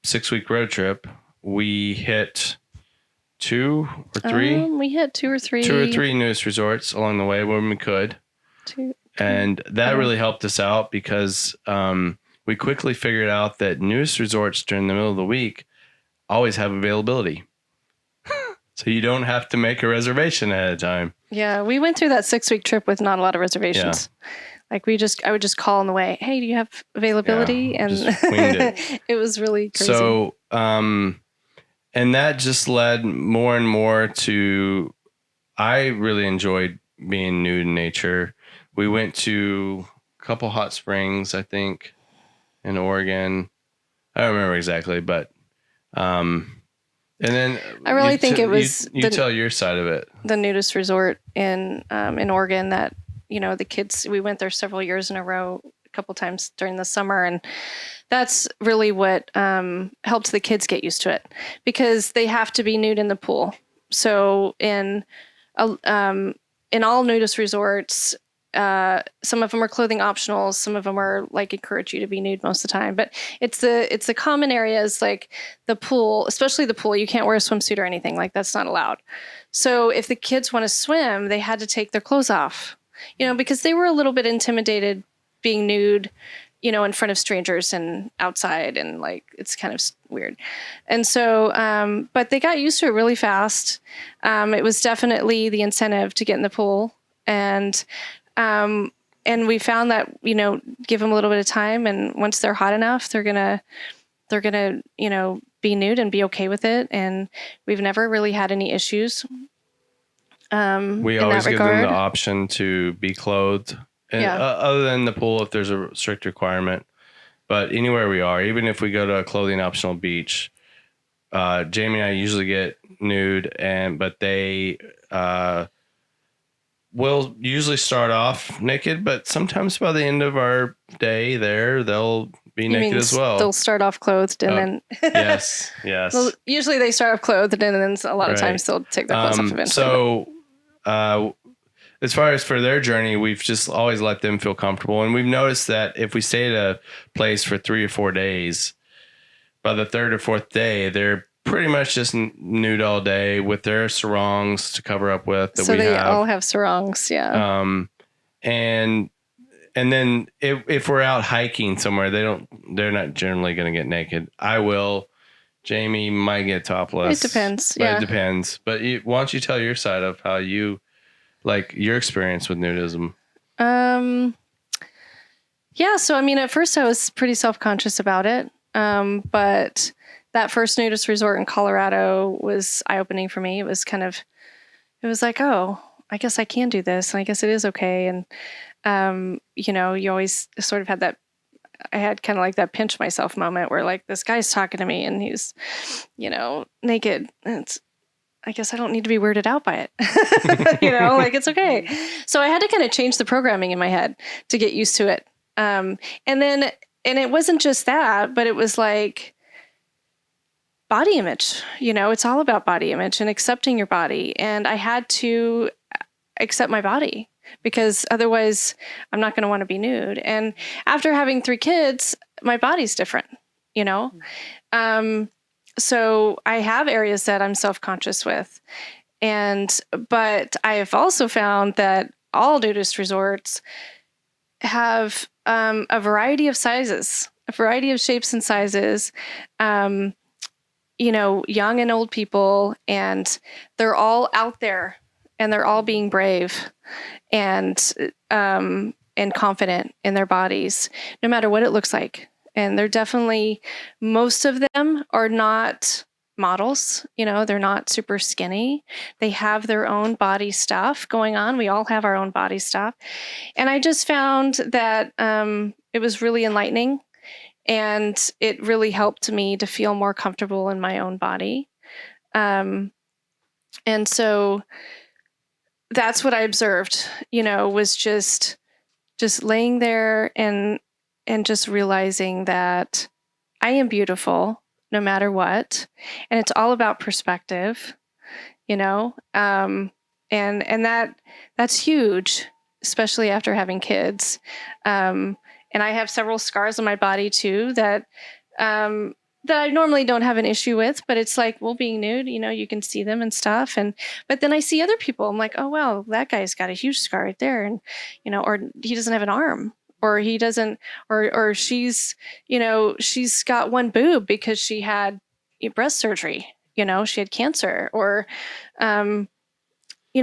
6-week road trip, we hit 2 or 3. We hit 2 or 3. 2 or 3 nudist resorts along the way when we could. 2. And that really helped us out because we quickly figured out that nudist resorts during the middle of the week always have availability. So you don't have to make a reservation ahead of time. Yeah, we went through that 6-week trip with not a lot of reservations. Yeah. Like I would just call on the way, hey, do you have availability? Yeah, and it was really crazy. So, and that just led more and more to, I really enjoyed being nude in nature. We went to a couple hot springs, I think, in Oregon. I don't remember exactly, but, and then I really think it was, you tell your side of it. The nudist resort in Oregon that, the kids, we went there several years in a row, a couple times during the summer. And that's really what helped the kids get used to it because they have to be nude in the pool. So in all nudist resorts, some of them are clothing optional. Some of them are like encourage you to be nude most of the time, but it's the common areas like the pool, especially the pool. You can't wear a swimsuit or anything, like that's not allowed. So if the kids want to swim, they had to take their clothes off. Because they were a little bit intimidated being nude, in front of strangers and outside and like, it's kind of weird. And so, but they got used to it really fast. It was definitely the incentive to get in the pool. And we found that, give them a little bit of time. And once they're hot enough, they're going to, be nude and be okay with it. And we've never really had any issues. We always give them the option to be clothed, and other than the pool if there's a strict requirement. But anywhere we are, even if we go to a clothing optional beach, Jamie and I usually get nude, but they will usually start off naked. But sometimes by the end of our day there, they'll be naked as well. They'll start off clothed and then yes. Well, usually they start off clothed and then a lot of times they'll take their clothes off eventually. So as far as for their journey, we've just always let them feel comfortable. And we've noticed that if we stay at a place for 3 or 4 days, by the 3rd or 4th day, they're pretty much just nude all day with their sarongs to cover up with. So they all have sarongs, yeah. And then if we're out hiking somewhere, they're not generally going to get naked. I will. Jamie might get topless. It depends. Yeah. It depends. But why don't you tell your side of how you like your experience with nudism? Yeah. So, at first I was pretty self-conscious about it. But that first nudist resort in Colorado was eye-opening for me. It was like, oh, I guess I can do this. And I guess it is okay. And, you always sort of had that, I had kind of like that pinch myself moment where like this guy's talking to me and he's, naked. And I guess I don't need to be weirded out by it. Like it's okay. So I had to kind of change the programming in my head to get used to it. And it wasn't just that, but it was like body image, it's all about body image and accepting your body. And I had to accept my body because otherwise I'm not going to want to be nude. And after having 3 kids, my body's different, So I have areas that I'm self-conscious with. But I have also found that all nudist resorts have a variety of sizes, a variety of shapes and sizes, young and old people, and they're all out there and they're all being brave and confident in their bodies, no matter what it looks like. And they're definitely, most of them are not models, they're not super skinny. They have their own body stuff going on. We all have our own body stuff. And I just found that it was really enlightening, and it really helped me to feel more comfortable in my own body. And so that's what I observed, was just laying there and just realizing that I am beautiful no matter what. And it's all about perspective, and that's huge, especially after having kids. And I have several scars on my body too that I normally don't have an issue with, but it's like, well, being nude, you can see them and stuff. But then I see other people, I'm like, oh, well, that guy's got a huge scar right there. And, or he doesn't have an arm, or he doesn't, or she's, she's got one boob because she had breast surgery, she had cancer, or,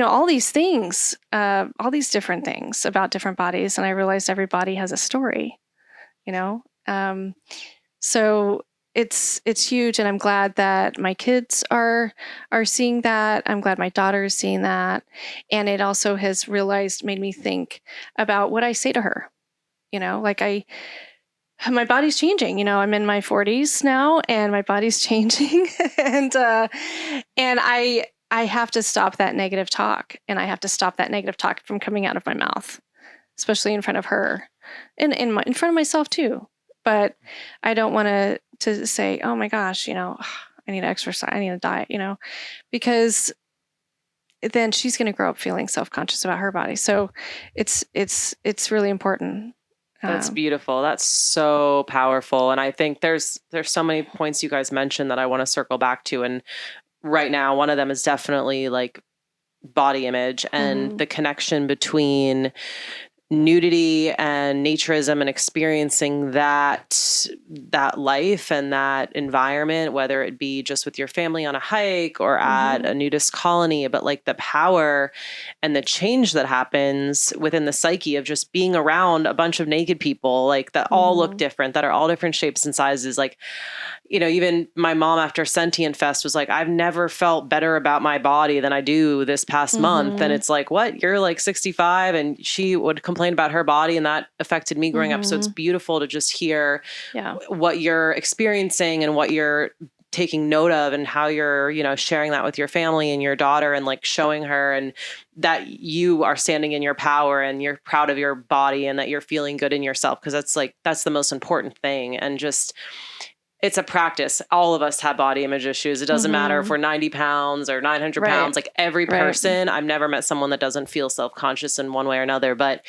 all these things, all these different things about different bodies. And I realized every body has a story, so it's huge. And I'm glad that my kids are seeing that. I'm glad my daughter is seeing that. And it also has made me think about what I say to her. My body's changing, I'm in my 40s now and my body's changing. and I have to stop that negative talk, and I have to stop that negative talk from coming out of my mouth, especially in front of her and in front of myself too. But I don't want to say, oh my gosh, I need to exercise, I need to diet, because then she's going to grow up feeling self-conscious about her body. So it's really important. That's beautiful. That's so powerful. And I think there's so many points you guys mentioned that I want to circle back to. And right now, one of them is definitely like body image and the connection between nudity and naturism and experiencing that life and that environment, whether it be just with your family on a hike or at a nudist colony, but like the power and the change that happens within the psyche of just being around a bunch of naked people, like that all look different, that are all different shapes and sizes. Like, even my mom after Sentient Fest was like, I've never felt better about my body than I do this past month. And it's like, what? You're like 65, and she would complain about her body, and that affected me growing up. So it's beautiful to just hear what you're experiencing and what you're taking note of, and how you're, sharing that with your family and your daughter, and like showing her, and that you are standing in your power and you're proud of your body and that you're feeling good in yourself. Cause that's the most important thing. And just, it's a practice. All of us have body image issues. It doesn't matter if we're 90 pounds or 900 pounds, like every person. I've never met someone that doesn't feel self-conscious in one way or another, but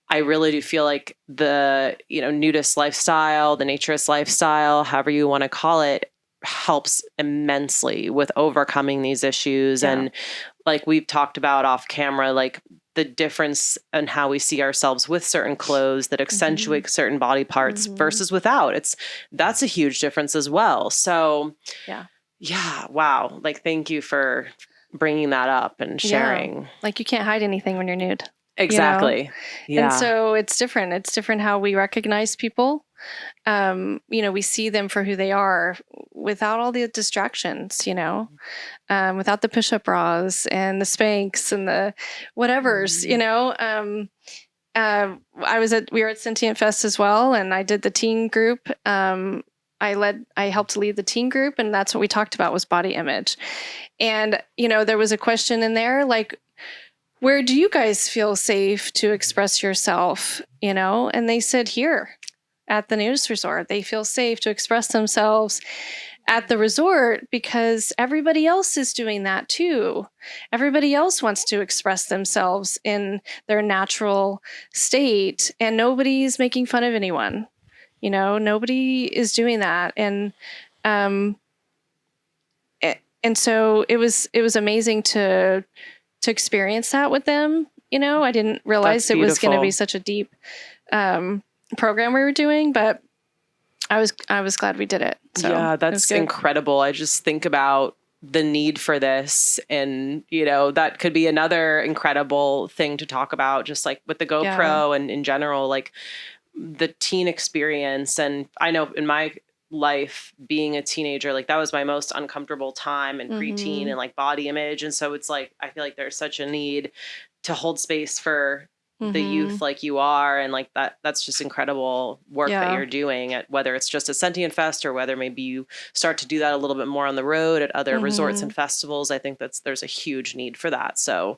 I really do feel like the, nudist lifestyle, the naturist lifestyle, however you want to call it, helps immensely with overcoming these issues. And like we've talked about off camera, like the difference in how we see ourselves with certain clothes that accentuate certain body parts versus without. That's a huge difference as well. So wow. Like, thank you for bringing that up and sharing. Like, you can't hide anything when you're nude. Exactly. And so it's different. It's different how we recognize people. We see them for who they are without all the distractions, without the push-up bras and the Spanx and the whatevers, we were at Sentient Fest as well, and I did the teen group. I helped lead the teen group, and that's what we talked about was body image. And, there was a question in there, like, where do you guys feel safe to express yourself? And they said here at the nudist resort, they feel safe to express themselves at the resort because everybody else is doing that too. Everybody else wants to express themselves in their natural state, and nobody's making fun of anyone. Nobody is doing that. And so it was amazing to experience that with them. I didn't realize it was going to be such a deep program we were doing, but I was glad we did it. So yeah, that's incredible. I just think about the need for this, and that could be another incredible thing to talk about, just like with the GoPro and in general, like the teen experience. And I know in my life being a teenager, like that was my most uncomfortable time, and preteen and like body image. And so it's like, I feel like there's such a need to hold space for the youth like you are. And like that's just incredible work that you're doing at, whether it's just a Sentient Fest or whether maybe you start to do that a little bit more on the road at other resorts and festivals. I think there's a huge need for that. So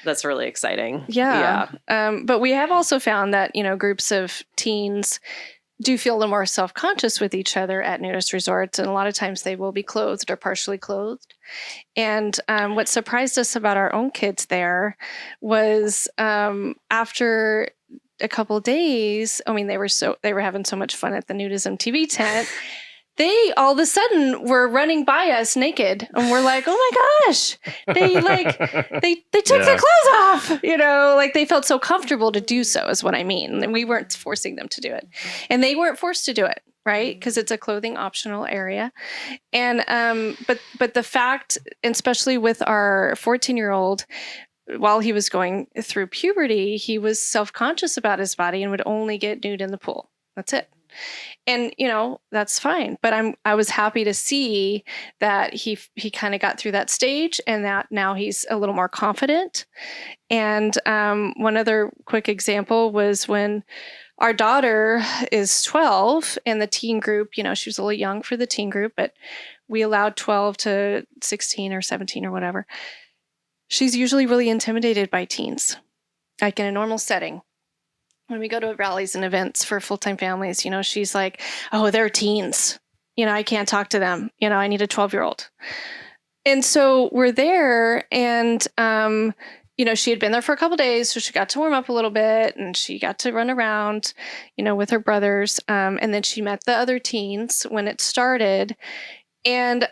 that's really exciting. Yeah. But we have also found that, groups of teens do feel a little more self-conscious with each other at nudist resorts. And a lot of times they will be clothed or partially clothed. And what surprised us about our own kids there was after a couple of days, I mean, they were having so much fun at the nudism TV tent. They all of a sudden were running by us naked, and we're like, "Oh my gosh!" They took their clothes off, like they felt so comfortable to do so. Is what I mean. And we weren't forcing them to do it, and they weren't forced to do it, right? Because it's a clothing optional area. And but the fact, and especially with our 14-year-old, while he was going through puberty, he was self-conscious about his body and would only get nude in the pool. That's it. And, that's fine. But I was happy to see that he kind of got through that stage, and that now he's a little more confident. And one other quick example was when our daughter is 12 and the teen group, she was a little young for the teen group, but we allowed 12 to 16 or 17 or whatever. She's usually really intimidated by teens, like in a normal setting. When we go to rallies and events for full-time families, she's like, oh, they're teens. I can't talk to them. I need a 12-year-old. And so we're there, and, she had been there for a couple of days, so she got to warm up a little bit, and she got to run around, with her brothers. And then she met the other teens when it started. And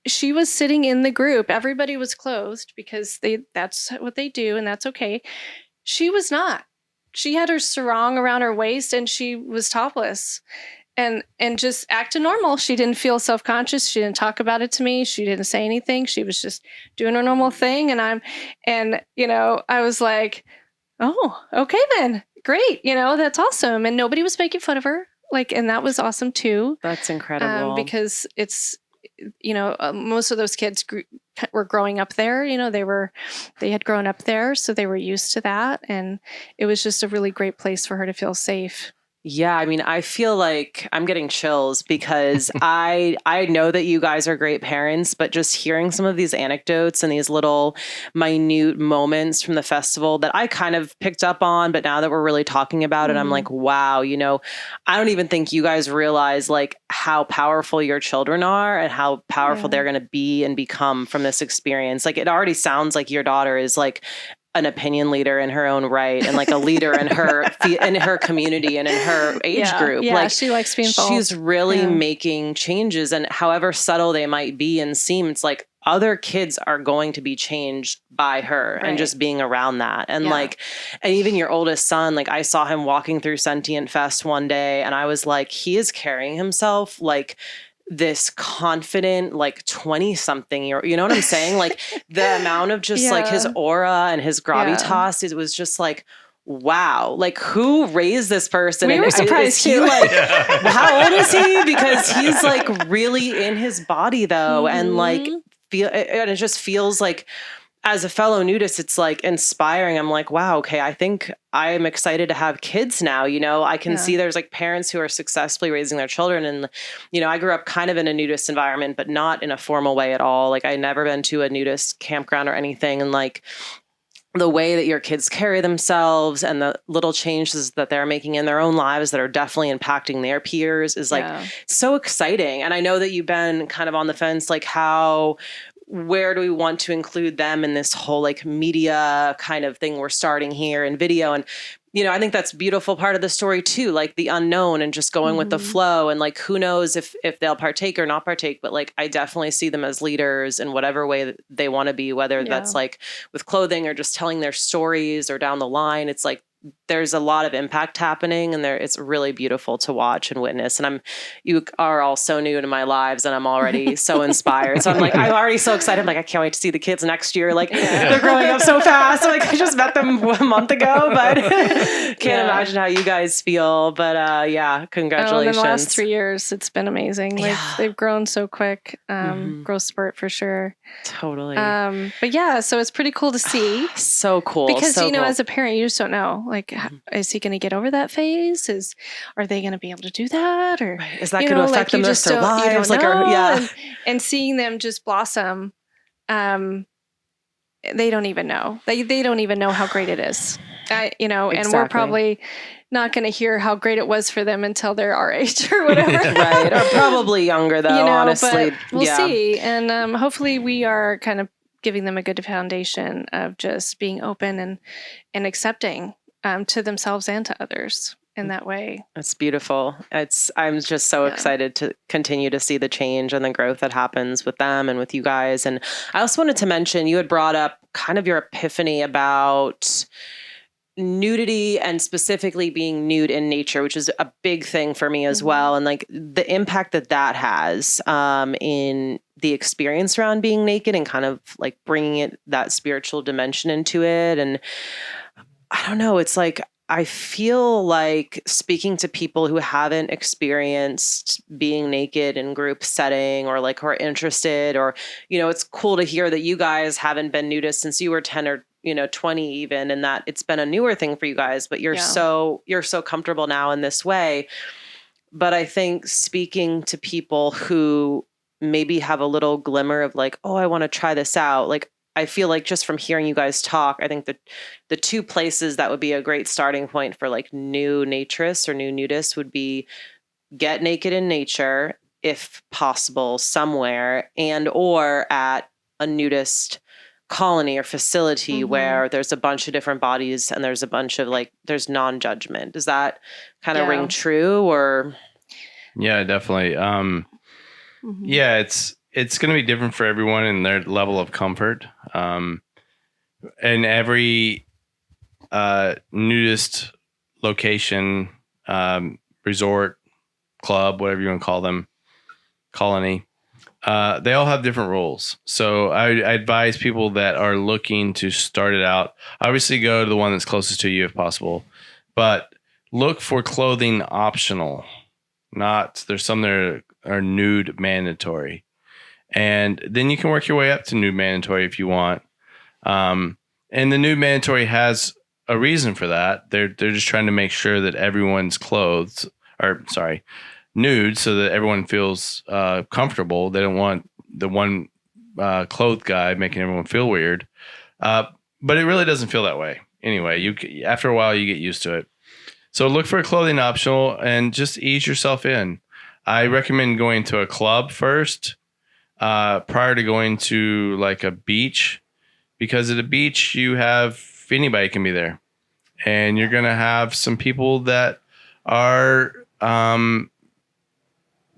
she was sitting in the group. Everybody was clothed because that's what they do, and that's okay. She was not. She had her sarong around her waist, and she was topless and just acted normal. She didn't feel self-conscious. She didn't talk about it to me. She didn't say anything. She was just doing her normal thing. And I was like, oh, okay then. Great. That's awesome. And nobody was making fun of her. And that was awesome too. That's incredible. Because it's, most of those kids were growing up there. They had grown up there, so they were used to that. And it was just a really great place for her to feel safe. Yeah, I mean, I feel like I'm getting chills because I know that you guys are great parents, but just hearing some of these anecdotes and these little minute moments from the festival that I kind of picked up on, but now that we're really talking about it, I'm like, wow, I don't even think you guys realize like how powerful your children are and how powerful they're going to be and become from this experience. Like, it already sounds like your daughter is like an opinion leader in her own right, and like a leader in her community and in her age group. Yeah, like she likes being involved. She's really making changes, and however subtle they might be and seem, it's like other kids are going to be changed by her and just being around that. And and even your oldest son, like I saw him walking through Sentient Fest one day, and I was like, he is carrying himself like this confident, like 20-something year, you know what I'm saying? Like the amount of just like his aura and his gravitas, it was just like, wow, like who raised this person? We were surprised too. Like, how old is he? Because he's like really in his body though. And like, and it just feels like as a fellow nudist, it's like inspiring. I'm like, wow, okay, I think I'm excited to have kids now. I can see there's like parents who are successfully raising their children. And, I grew up kind of in a nudist environment, but not in a formal way at all. Like I never been to a nudist campground or anything. And like the way that your kids carry themselves and the little changes that they're making in their own lives that are definitely impacting their peers is like so exciting. And I know that you've been kind of on the fence, like where do we want to include them in this whole like media kind of thing we're starting here in video? And, I think that's a beautiful part of the story too, like the unknown and just going with the flow and like, who knows if they'll partake or not partake, but like, I definitely see them as leaders in whatever way that they want to be, whether that's like with clothing or just telling their stories or down the line. It's like, there's a lot of impact happening and it's really beautiful to watch and witness. And you are all so new to my lives and I'm already so inspired. So I'm already so excited. I'm like, I can't wait to see the kids next year. Like they're growing up so fast. I'm like, I just met them a month ago, but can't imagine how you guys feel. But congratulations. In the last 3 years, it's been amazing. They've grown so quick. Growth spurt for sure. Totally. But so it's pretty cool to see. So cool. Because, so cool. As a parent, you just don't know. Like, is he going to get over that phase? Are they going to be able to do that? Or is that going to affect them their lives? And seeing them just blossom, they don't even know. They don't even know how great it is. Exactly. And we're probably not going to hear how great it was for them until they're our age or whatever. Right. Or probably younger, though, honestly. But we'll see. And hopefully we are kind of giving them a good foundation of just being open and accepting to themselves and to others in that way. It's beautiful. I'm just so excited to continue to see the change and the growth that happens with them and with you guys. And I also wanted to mention, you had brought up kind of your epiphany about nudity and specifically being nude in nature, which is a big thing for me as well. And like the impact that has in the experience around being naked and kind of like bringing that spiritual dimension into it. And I don't know, it's like, I feel like speaking to people who haven't experienced being naked in group setting or like who are interested, or, it's cool to hear that you guys haven't been nudists since you were 10 or 20 even, and that it's been a newer thing for you guys, but you're so comfortable now in this way. But I think speaking to people who maybe have a little glimmer of like, oh, I want to try this out. Like, I feel like just from hearing you guys talk, I think that the two places that would be a great starting point for like new naturists or new nudists would be get naked in nature, if possible, somewhere, and or at a nudist colony or facility where there's a bunch of different bodies and there's a bunch of like, there's non-judgment. Does that kind of ring true or? Yeah, definitely. Yeah, it's going to be different for everyone in their level of comfort. And every nudist location, resort, club, whatever you want to call them, colony, they all have different rules. So I advise people that are looking to start it out, obviously go to the one that's closest to you if possible, but look for clothing optional. There's some that are nude mandatory. And then you can work your way up to nude mandatory if you want. And the nude mandatory has a reason for that. They're just trying to make sure that everyone's nude, so that everyone feels comfortable. They don't want the one clothed guy making everyone feel weird. But it really doesn't feel that way. Anyway, after a while, you get used to it. So look for a clothing optional and just ease yourself in. I recommend going to a club first prior to going to like a beach, because at a beach anybody can be there, and you're going to have some people that are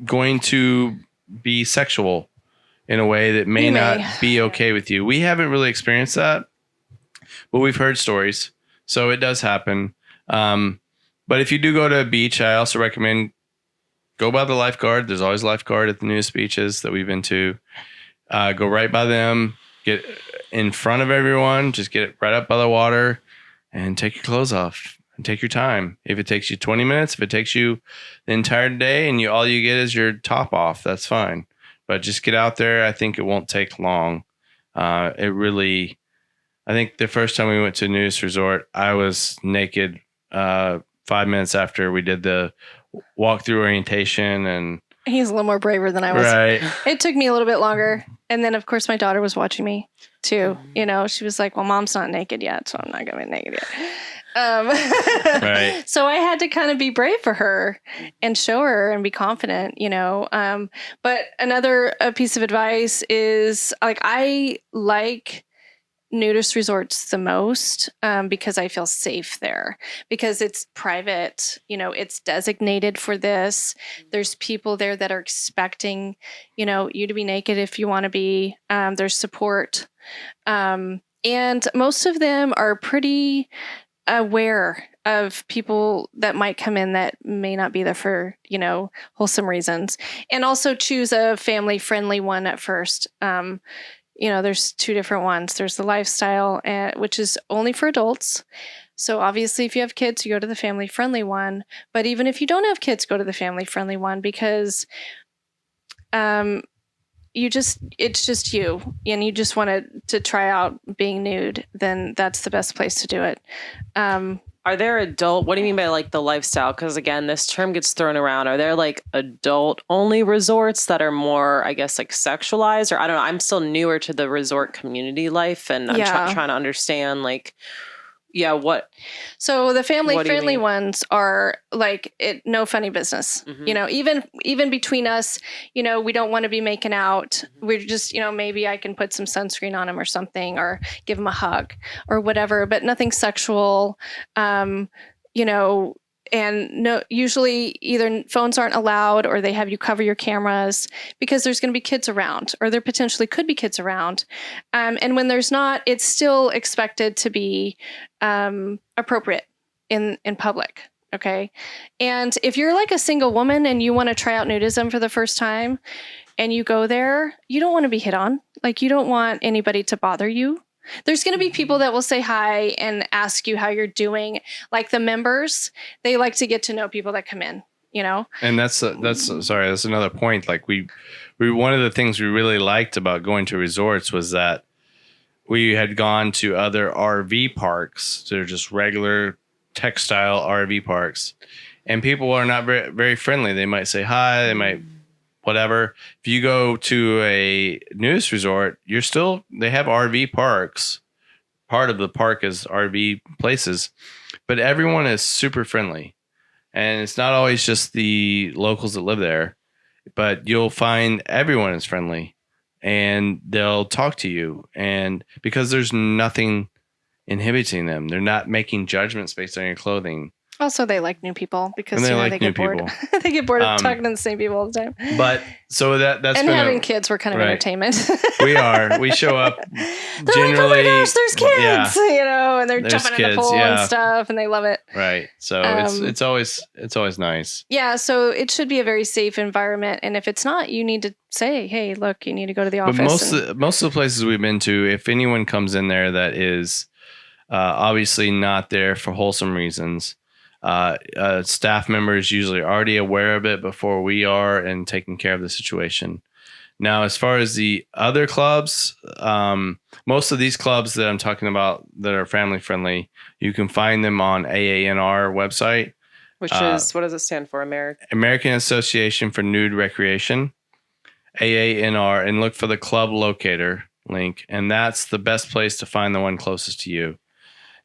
going to be sexual in a way that may not be okay with you. We haven't really experienced that, but we've heard stories. So it does happen. But if you do go to a beach, I also recommend go by the lifeguard. There's always a lifeguard at the nudist beaches that we've been to. Go right by them, get in front of everyone, just get right up by the water and take your clothes off and take your time. If it takes you 20 minutes, if it takes you the entire day and all you get is your top off, that's fine. But just get out there. I think it won't take long. It really I think the first time we went to a nudist resort, I was naked 5 minutes after we did the walkthrough orientation. And He's a little more braver than I was. right. It took me a little bit longer. And then, of course, my daughter was watching me too. You know, she was like, well, mom's not naked yet, so I'm not going to be naked yet. Right. So I had to kind of be brave for her and show her and be confident, you know. But another piece of advice is like, I like nudist resorts the most because I feel safe there, because it's private, you know, it's designated for this. There's people there that are expecting, you know, you to be naked if you want to be. There's support. And most of them are pretty aware of people that might come in that may not be there for, you know, wholesome reasons, and also choose a family friendly one at first. You know, there's two different ones. There's the lifestyle, which is only for adults. So obviously, if you have kids, you go to the family friendly one. But even if you don't have kids, go to the family friendly one, because it's just you, and you just want to try out being nude, then that's the best place to do it. Are there what do you mean by like the lifestyle? Because again, this term gets thrown around. Are there like adult only resorts that are more, I guess, like sexualized? Or I don't know. I'm still newer to the resort community life, and I'm trying to understand like, what. So the family friendly ones are like no funny business. Mm-hmm. You know, even between us, you know, we don't want to be making out. Mm-hmm. We're just, you know, maybe I can put some sunscreen on him or something, or give him a hug or whatever, but nothing sexual. You know, and no, usually either phones aren't allowed, or they have you cover your cameras, because there's going to be kids around, or there potentially could be kids around. And when there's not, it's still expected to be appropriate in public. Okay. And if you're like a single woman and you want to try out nudism for the first time and you go there, you don't want to be hit on. Like, you don't want anybody to bother you. There's going to be people that will say hi and ask you how you're doing. Like the members, they like to get to know people that come in, you know? And that's another point. Like we one of the things we really liked about going to resorts was that we had gone to other RV parks. They're just regular textile RV parks, and people are not very, very friendly. They might say hi, they might whatever. If you go to a nudist resort, they have RV parks. Part of the park is RV places, but everyone is super friendly. And it's not always just the locals that live there, but you'll find everyone is friendly, and they'll talk to you. And because there's nothing inhibiting them, they're not making judgments based on your clothing. Also, they like new people because they get bored. People. They get bored of talking to the same people all the time. But so that's and having kids were kind of entertainment. We show up. They're generally, like, oh my gosh, there's kids, you know, and they're jumping in the pool and stuff, and they love it. Right. So it's always nice. Yeah. So it should be a very safe environment, and if it's not, you need to say, hey, look, you need to go to the office. But most of the places we've been to, if anyone comes in there that is obviously not there for wholesome reasons. Staff members usually already aware of it before we are, and taking care of the situation. Now, as far as the other clubs, most of these clubs that I'm talking about that are family friendly, you can find them on AANR website. Which is, what does it stand for? American Association for Nude Recreation, AANR, and look for the club locator link. And that's the best place to find the one closest to you.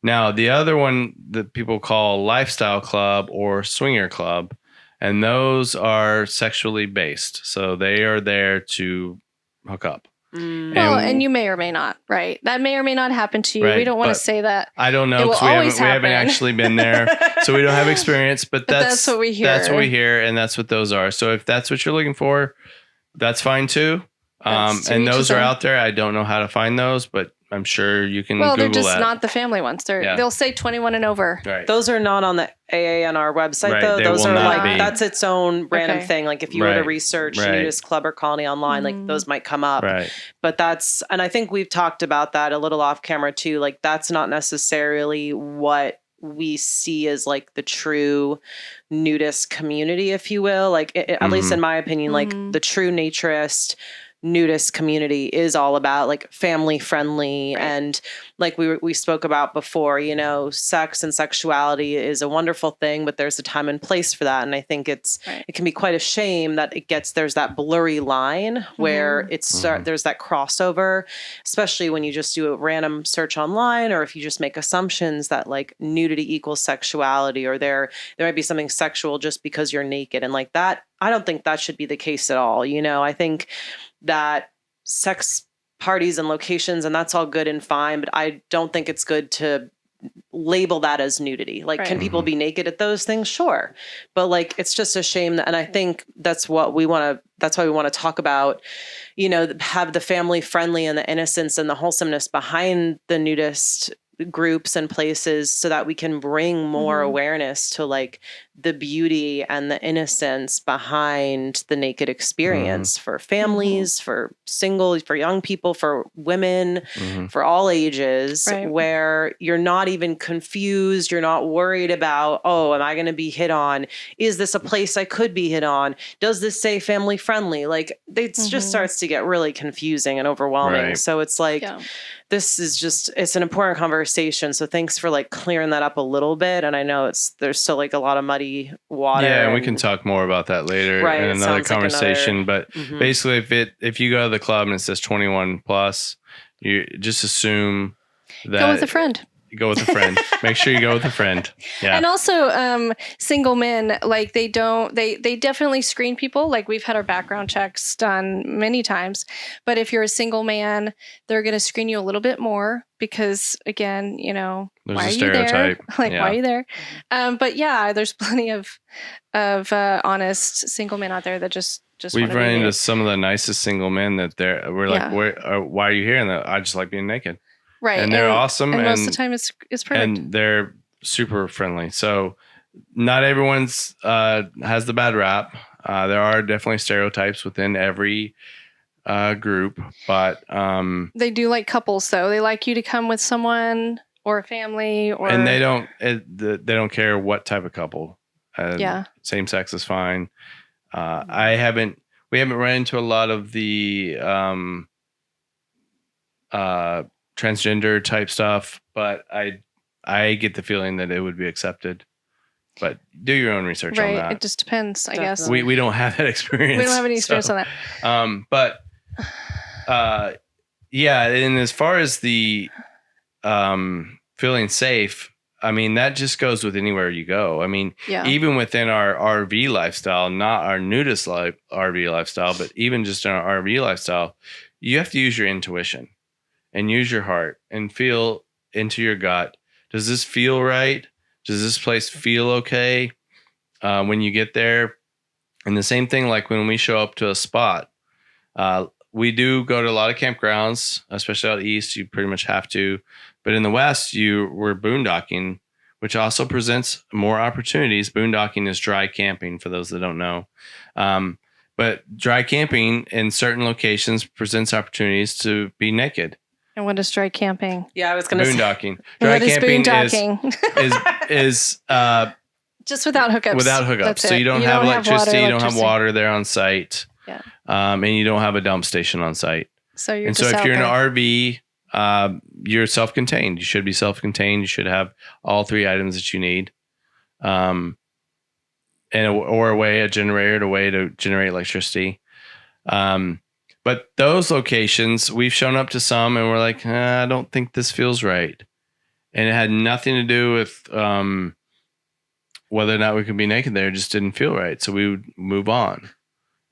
Now, the other one that people call lifestyle club or swinger club, and those are sexually based. So they are there to hook up. Well, and you may or may not, right? That may or may not happen to you. Right, we don't want to say that. I don't know, because we haven't actually been there. So we don't have experience, but that's what we hear. That's what we hear, and that's what those are. So if that's what you're looking for, that's fine too. And those are out there. I don't know how to find those, but I'm sure you can Google that. Well, they're just not the family ones. They'll say 21 and over. Right. Those are not on the AANR website, though. Those are like, that's its own random thing. Like if you were to research nudist club or colony online, like those might come up. Right. But and I think we've talked about that a little off camera too. Like that's not necessarily what we see as like the true nudist community, if you will. Like at least in my opinion, like the true naturist nudist community is all about, like family friendly. Right. And like we spoke about before, you know, sex and sexuality is a wonderful thing, but there's a time and place for that. And I think it can be quite a shame that there's that blurry line where there's that crossover, especially when you just do a random search online, or if you just make assumptions that like nudity equals sexuality, or there might be something sexual just because you're naked. And like that, I don't think that should be the case at all. You know, I think that sex parties and locations, and that's all good and fine, but I don't think it's good to label that as nudity. Like, can people be naked at those things? Sure. But like, it's just a shame that, and I think that's why we want to talk about, you know, have the family friendly and the innocence and the wholesomeness behind the nudist groups and places, so that we can bring more awareness to like the beauty and the innocence behind the naked experience for families, for single, for young people, for women, for all ages, where you're not even confused. You're not worried about, oh, am I going to be hit on? Is this a place I could be hit on? Does this say family friendly? Like it just starts to get really confusing and overwhelming. Right. So it's like, this is just, it's an important conversation. So thanks for like clearing that up a little bit. And I know there's still like a lot of muddy water. Yeah, and we can talk more about that later in another conversation. But basically, if you go to the club and it says 21 plus, you just assume that go with a friend. Go with a friend. Make sure you go with a friend. Yeah. And also, single men, like they definitely screen people. Like we've had our background checks done many times, but if you're a single man, they're going to screen you a little bit more because, again, you know, there's why a are stereotype. You there? Like, why are you there? But yeah, there's plenty of honest single men out there that just we've run into some of the nicest single men that we're like, why are you here? And I just like being naked. Right. And they're awesome. And most of the time it's perfect. And they're super friendly. So not everyone's has the bad rap. There are definitely stereotypes within every group, but they do like couples though. They like you to come with someone or a family, and they don't care what type of couple. Same sex is fine. We haven't run into a lot of the transgender type stuff, but I get the feeling that it would be accepted. But do your own research on that. Right. It just depends, I guess. We don't have that experience. We don't have any experience on that. But and as far as the feeling safe, I mean, that just goes with anywhere you go. I mean, even within our RV lifestyle, not our nudist RV lifestyle, but even just in our RV lifestyle, you have to use your intuition and use your heart and feel into your gut. Does this feel right? Does this place feel okay when you get there? And the same thing, like when we show up to a spot, we do go to a lot of campgrounds, especially out east. You pretty much have to. But in the West, we're boondocking, which also presents more opportunities. Boondocking is dry camping, for those that don't know. But dry camping in certain locations presents opportunities to be naked. And what is dry camping? Yeah, I was going to say. Boondocking. Dry camping is just without hookups. Without hookups. That's so you don't have electricity, you don't have water there on site. Yeah. And you don't have a dump station on site. So you're so if you're in an RV, you're self-contained. You should be self-contained. You should have all three items that you need. And a generator, a way to generate electricity. But those locations, we've shown up to some and we're like, I don't think this feels right. And it had nothing to do with whether or not we could be naked there. It just didn't feel right. So we would move on.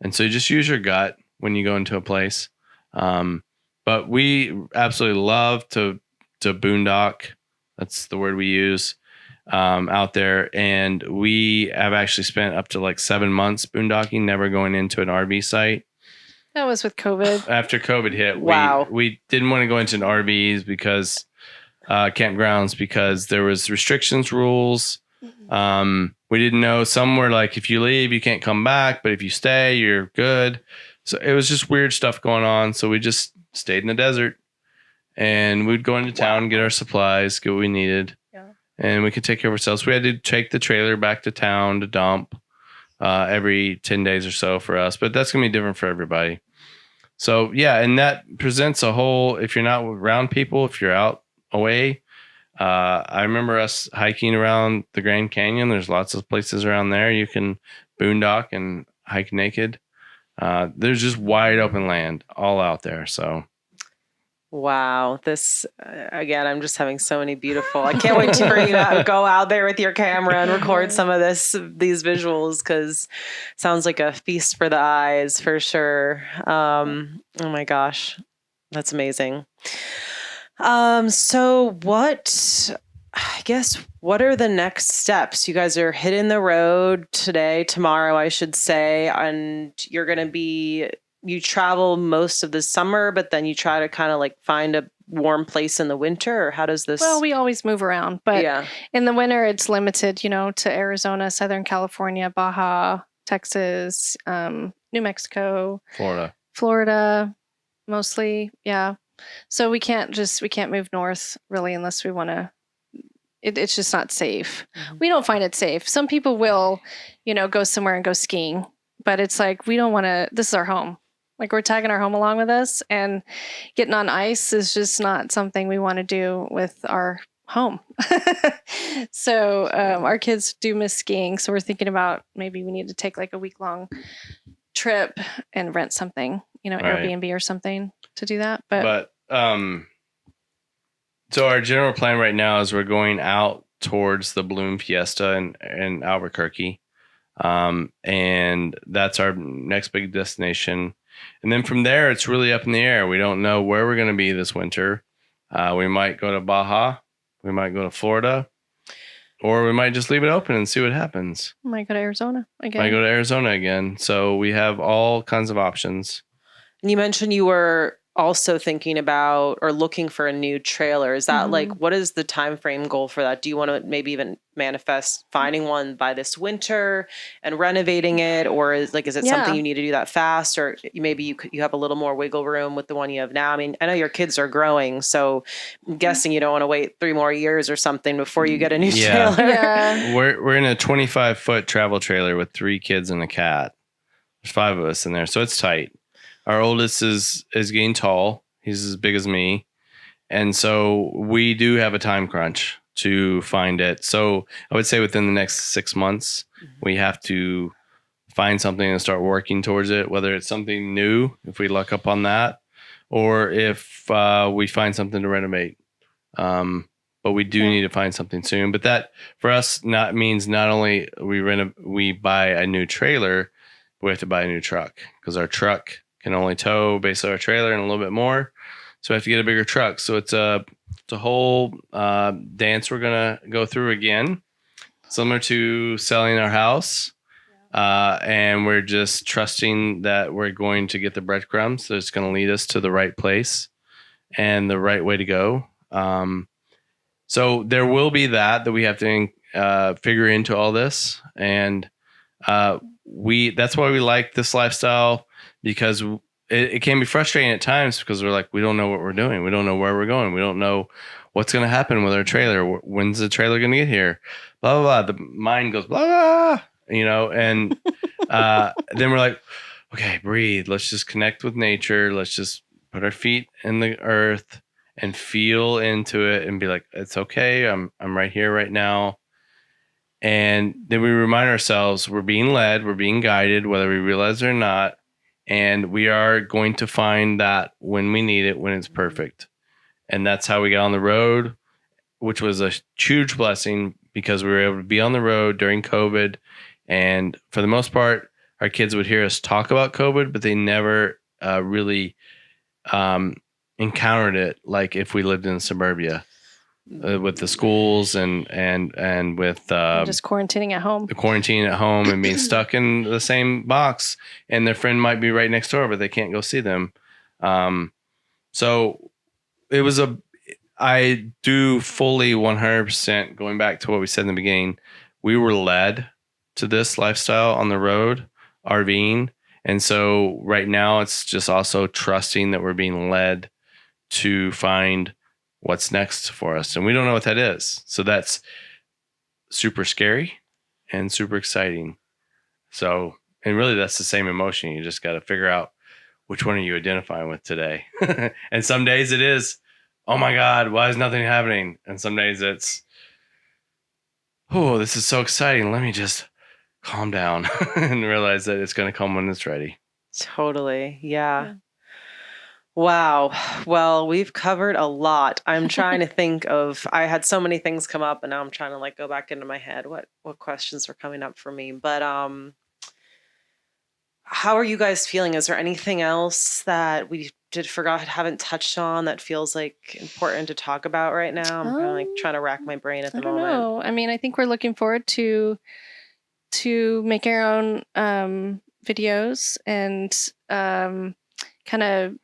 And so you just use your gut when you go into a place. But we absolutely love to boondock. That's the word we use out there. And we have actually spent up to like 7 months boondocking, never going into an RV site. That was with COVID. After COVID hit, wow. we didn't want to go into an RVs because campgrounds because there was restrictions, rules. We didn't know. Some were like, if you leave, you can't come back. But if you stay, you're good. So it was just weird stuff going on. So we just stayed in the desert and we'd go into town, get our supplies, get what we needed. Yeah. And we could take care of ourselves. We had to take the trailer back to town to dump every 10 days or so for us. But that's going to be different for everybody. So yeah, and that presents a whole, if you're not around people, if you're out away, I remember us hiking around the Grand Canyon. There's lots of places around there you can boondock and hike naked. There's just wide open land all out there. So Wow, this again, I'm just having so many beautiful. I can't wait for you to go out there with your camera and record some of these visuals, because it sounds like a feast for the eyes for sure. Oh my gosh, that's amazing. So what are the next steps? You guys are hitting the road today, tomorrow, I should say, and you travel most of the summer, but then you try to kind of like find a warm place in the winter, or how does this? Well, we always move around, but Yeah. in the winter it's limited, to Arizona, Southern California, Baja, Texas, New Mexico, Florida, mostly. Yeah. So we can't move north really unless we want to. It's just not safe. Mhm. We don't find it safe. Some people will, go somewhere and go skiing, but it's like, we don't want to. This is our home. Like, we're tagging our home along with us, and getting on ice is just not something we want to do with our home. So our kids do miss skiing. So we're thinking about maybe we need to take like a week-long trip and rent something, Right. Airbnb or something to do that. But so our general plan right now is we're going out towards the Bloom Fiesta in Albuquerque. And that's our next big destination. And then from there, it's really up in the air. We don't know where we're going to be this winter. We might go to Baja. We might go to Florida. Or we might just leave it open and see what happens. Might go to Arizona again. So we have all kinds of options. And you mentioned you were also thinking about or looking for a new trailer. Is that like, what is the time frame goal for that? Do you want to maybe even manifest finding one by this winter and renovating it, or is it something you need to do that fast, or maybe you have a little more wiggle room with the one you have now? I mean, I know your kids are growing, so I'm guessing you don't want to wait 3 more years or something before you get a new trailer. Yeah. We're in a 25-foot travel trailer with 3 kids and a cat. There's 5 of us in there, so it's tight. Our oldest is getting tall. He's as big as me. And so we do have a time crunch to find it. So I would say within the next 6 months, we have to find something and start working towards it, whether it's something new, if we luck up on that, or if we find something to renovate. But we do need to find something soon. But that for us means not only we buy a new trailer, but we have to buy a new truck, because our truck can only tow basically our trailer and a little bit more. So we have to get a bigger truck. So it's a whole dance we're going to go through again, similar to selling our house. And we're just trusting that we're going to get the breadcrumbs that's going to lead us to the right place and the right way to go. So there will be that we have to figure into all this. And that's why we like this lifestyle, because it can be frustrating at times, because we're like, we don't know what we're doing. We don't know where we're going. We don't know what's going to happen with our trailer. When's the trailer going to get here? Blah, blah, blah. The mind goes, blah, blah, and then we're like, okay, breathe. Let's just connect with nature. Let's just put our feet in the earth and feel into it and be like, it's okay. I'm right here right now. And then we remind ourselves we're being led, we're being guided, whether we realize it or not. And we are going to find that when we need it, when it's perfect. And that's how we got on the road, which was a huge blessing, because we were able to be on the road during COVID. And for the most part, our kids would hear us talk about COVID, but they never really encountered it like if we lived in suburbia. With the schools and with just quarantining at home. The quarantine at home and being stuck in the same box, and their friend might be right next door, but they can't go see them. So it was I do fully 100%, going back to what we said in the beginning, we were led to this lifestyle on the road, RVing. And so right now it's just also trusting that we're being led to find what's next for us. And we don't know what that is. So that's super scary and super exciting. So, and really that's the same emotion. You just got to figure out which one are you identifying with today? And some days it is, oh my God, why is nothing happening? And some days it's, oh, this is so exciting. Let me just calm down and realize that it's going to come when it's ready. Totally. Yeah. Wow. Well, we've covered a lot. I'm trying to think of, I had so many things come up and now I'm trying to like go back into my head what questions were coming up for me. But how are you guys feeling? Is there anything else that we haven't touched on that feels like important to talk about right now? I'm kind of like trying to rack my brain at the moment. I don't know. I mean, I think we're looking forward to making our own videos and kind of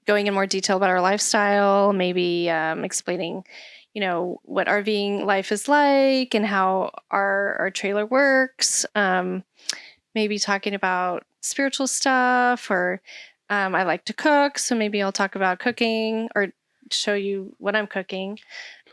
going in more detail about our lifestyle, maybe explaining, what RVing life is like and how our trailer works. Maybe talking about spiritual stuff, or I like to cook, so maybe I'll talk about cooking or show you what I'm cooking.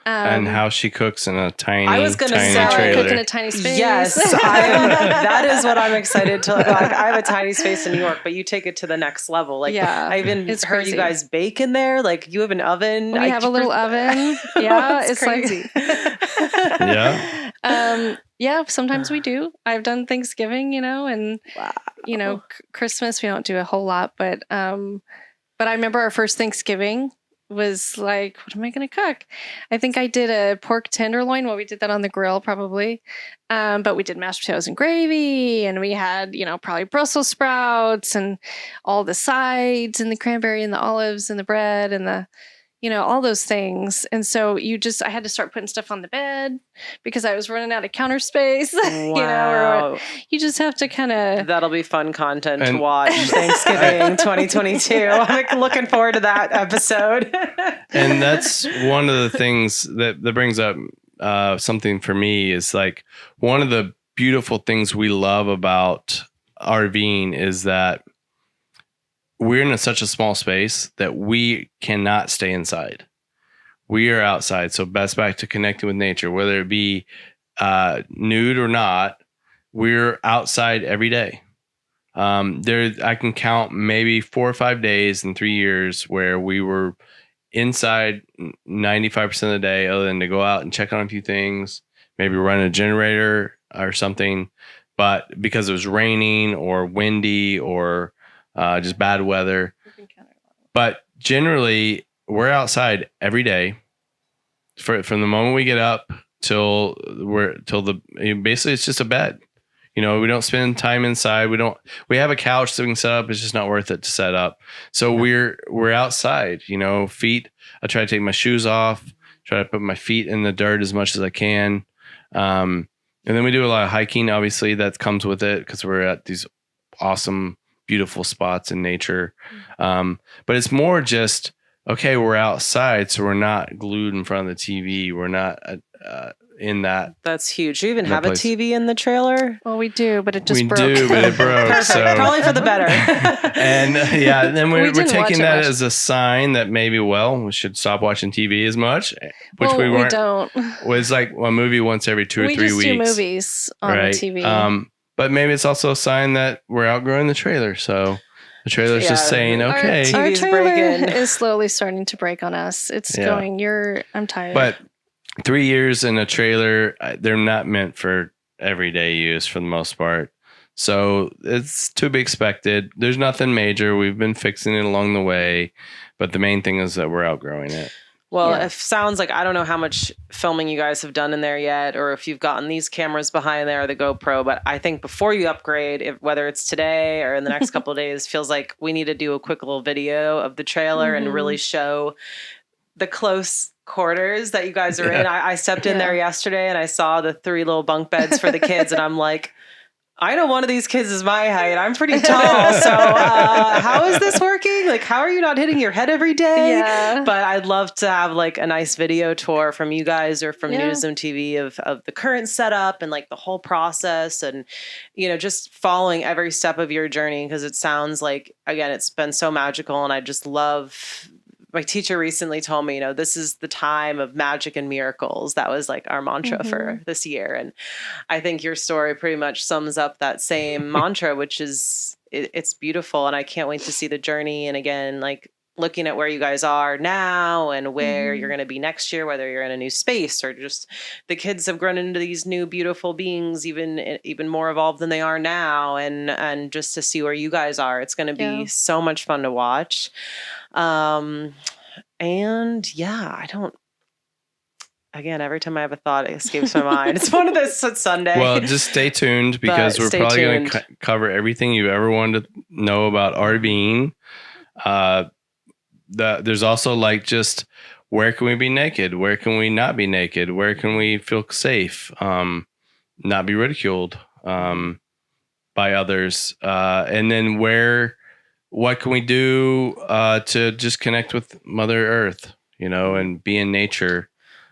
And how she cooks in a tiny, I was gonna tiny say, trailer. Cook in a tiny space. Yes, that is what I'm excited to. Like, I have a tiny space in New York, but you take it to the next level. Like, Yeah, I even it's heard crazy. you guys bake in there. Like, you have an oven. We have a little oven. Yeah, it's crazy. Yeah. Yeah, sometimes we do. I've done Thanksgiving, and Wow. Christmas we don't do a whole lot, but I remember our first Thanksgiving was like, what am I going to cook? I think I did a pork tenderloin. Well, we did that on the grill probably. But we did mashed potatoes and gravy, and we had, probably Brussels sprouts and all the sides and the cranberry and the olives and the bread and the, all those things. And so I had to start putting stuff on the bed because I was running out of counter space, Wow. or you just have to kind of. That'll be fun content to watch Thanksgiving 2022. I'm like, looking forward to that episode. And that's one of the things that brings up something for me is like one of the beautiful things we love about RVing is that we're in such a small space that we cannot stay inside. We are outside. So that's back to connecting with nature, whether it be nude or not, we're outside every day. I can count maybe 4 or 5 days in 3 years where we were inside 95% of the day, other than to go out and check on a few things, maybe run a generator or something. But because it was raining or windy or just bad weather. But generally, we're outside every day from the moment we get up till basically it's just a bed. We don't spend time inside. We have a couch that we can set up. It's just not worth it to set up. So we're outside, feet. I try to take my shoes off, try to put my feet in the dirt as much as I can. And then we do a lot of hiking. Obviously that comes with it because we're at these awesome, beautiful spots in nature. But it's more just, okay, we're outside. So we're not glued in front of the TV. We're not in that. That's huge. You even have place. a TV in the trailer? Well, we do, but it just broke. We do, but it broke. Perfect. So. Probably for the better. And then we're taking that much. as a sign that maybe, we should stop watching TV as much, which we weren't. Don't. Was like a movie once every 2 or 3 weeks. We just do movies on right? TV. But maybe it's also a sign that we're outgrowing the trailer. So the trailer's just saying, okay. Our TV's trailer breaking. is slowly starting to break on us. It's going, I'm tired. But 3 years in a trailer, they're not meant for everyday use for the most part. So it's to be expected. There's nothing major. We've been fixing it along the way. But the main thing is that we're outgrowing it. Well, it sounds like, I don't know how much filming you guys have done in there yet, or if you've gotten these cameras behind there or the GoPro, but I think before you upgrade, whether it's today or in the next couple of days, feels like we need to do a quick little video of the trailer and really show the close quarters that you guys are in. I stepped in there yesterday and I saw the 3 little bunk beds for the kids and I'm like, I know one of these kids is my height. I'm pretty tall. So how is this working? Like, how are you not hitting your head every day? Yeah. But I'd love to have like a nice video tour from you guys or from Newsroom TV of the current setup and like the whole process and, just following every step of your journey. Because it sounds like, again, it's been so magical and I just love my teacher recently told me, this is the time of magic and miracles. That was like our mantra for this year. And I think your story pretty much sums up that same mantra, which is it's beautiful. And I can't wait to see the journey. And again, like looking at where you guys are now and where you're going to be next year, whether you're in a new space or just the kids have grown into these new beautiful beings, even more evolved than they are now. And just to see where you guys are, it's going to be so much fun to watch. And again, every time I have a thought, it escapes my mind. It's one of those, it's Sunday. Well, just stay tuned because we're probably going to cover everything you ever wanted to know about RVing. There's also like just where can we be naked? Where can we not be naked? Where can we feel safe? Not be ridiculed by others. And then what can we do to just connect with Mother Earth, and be in nature?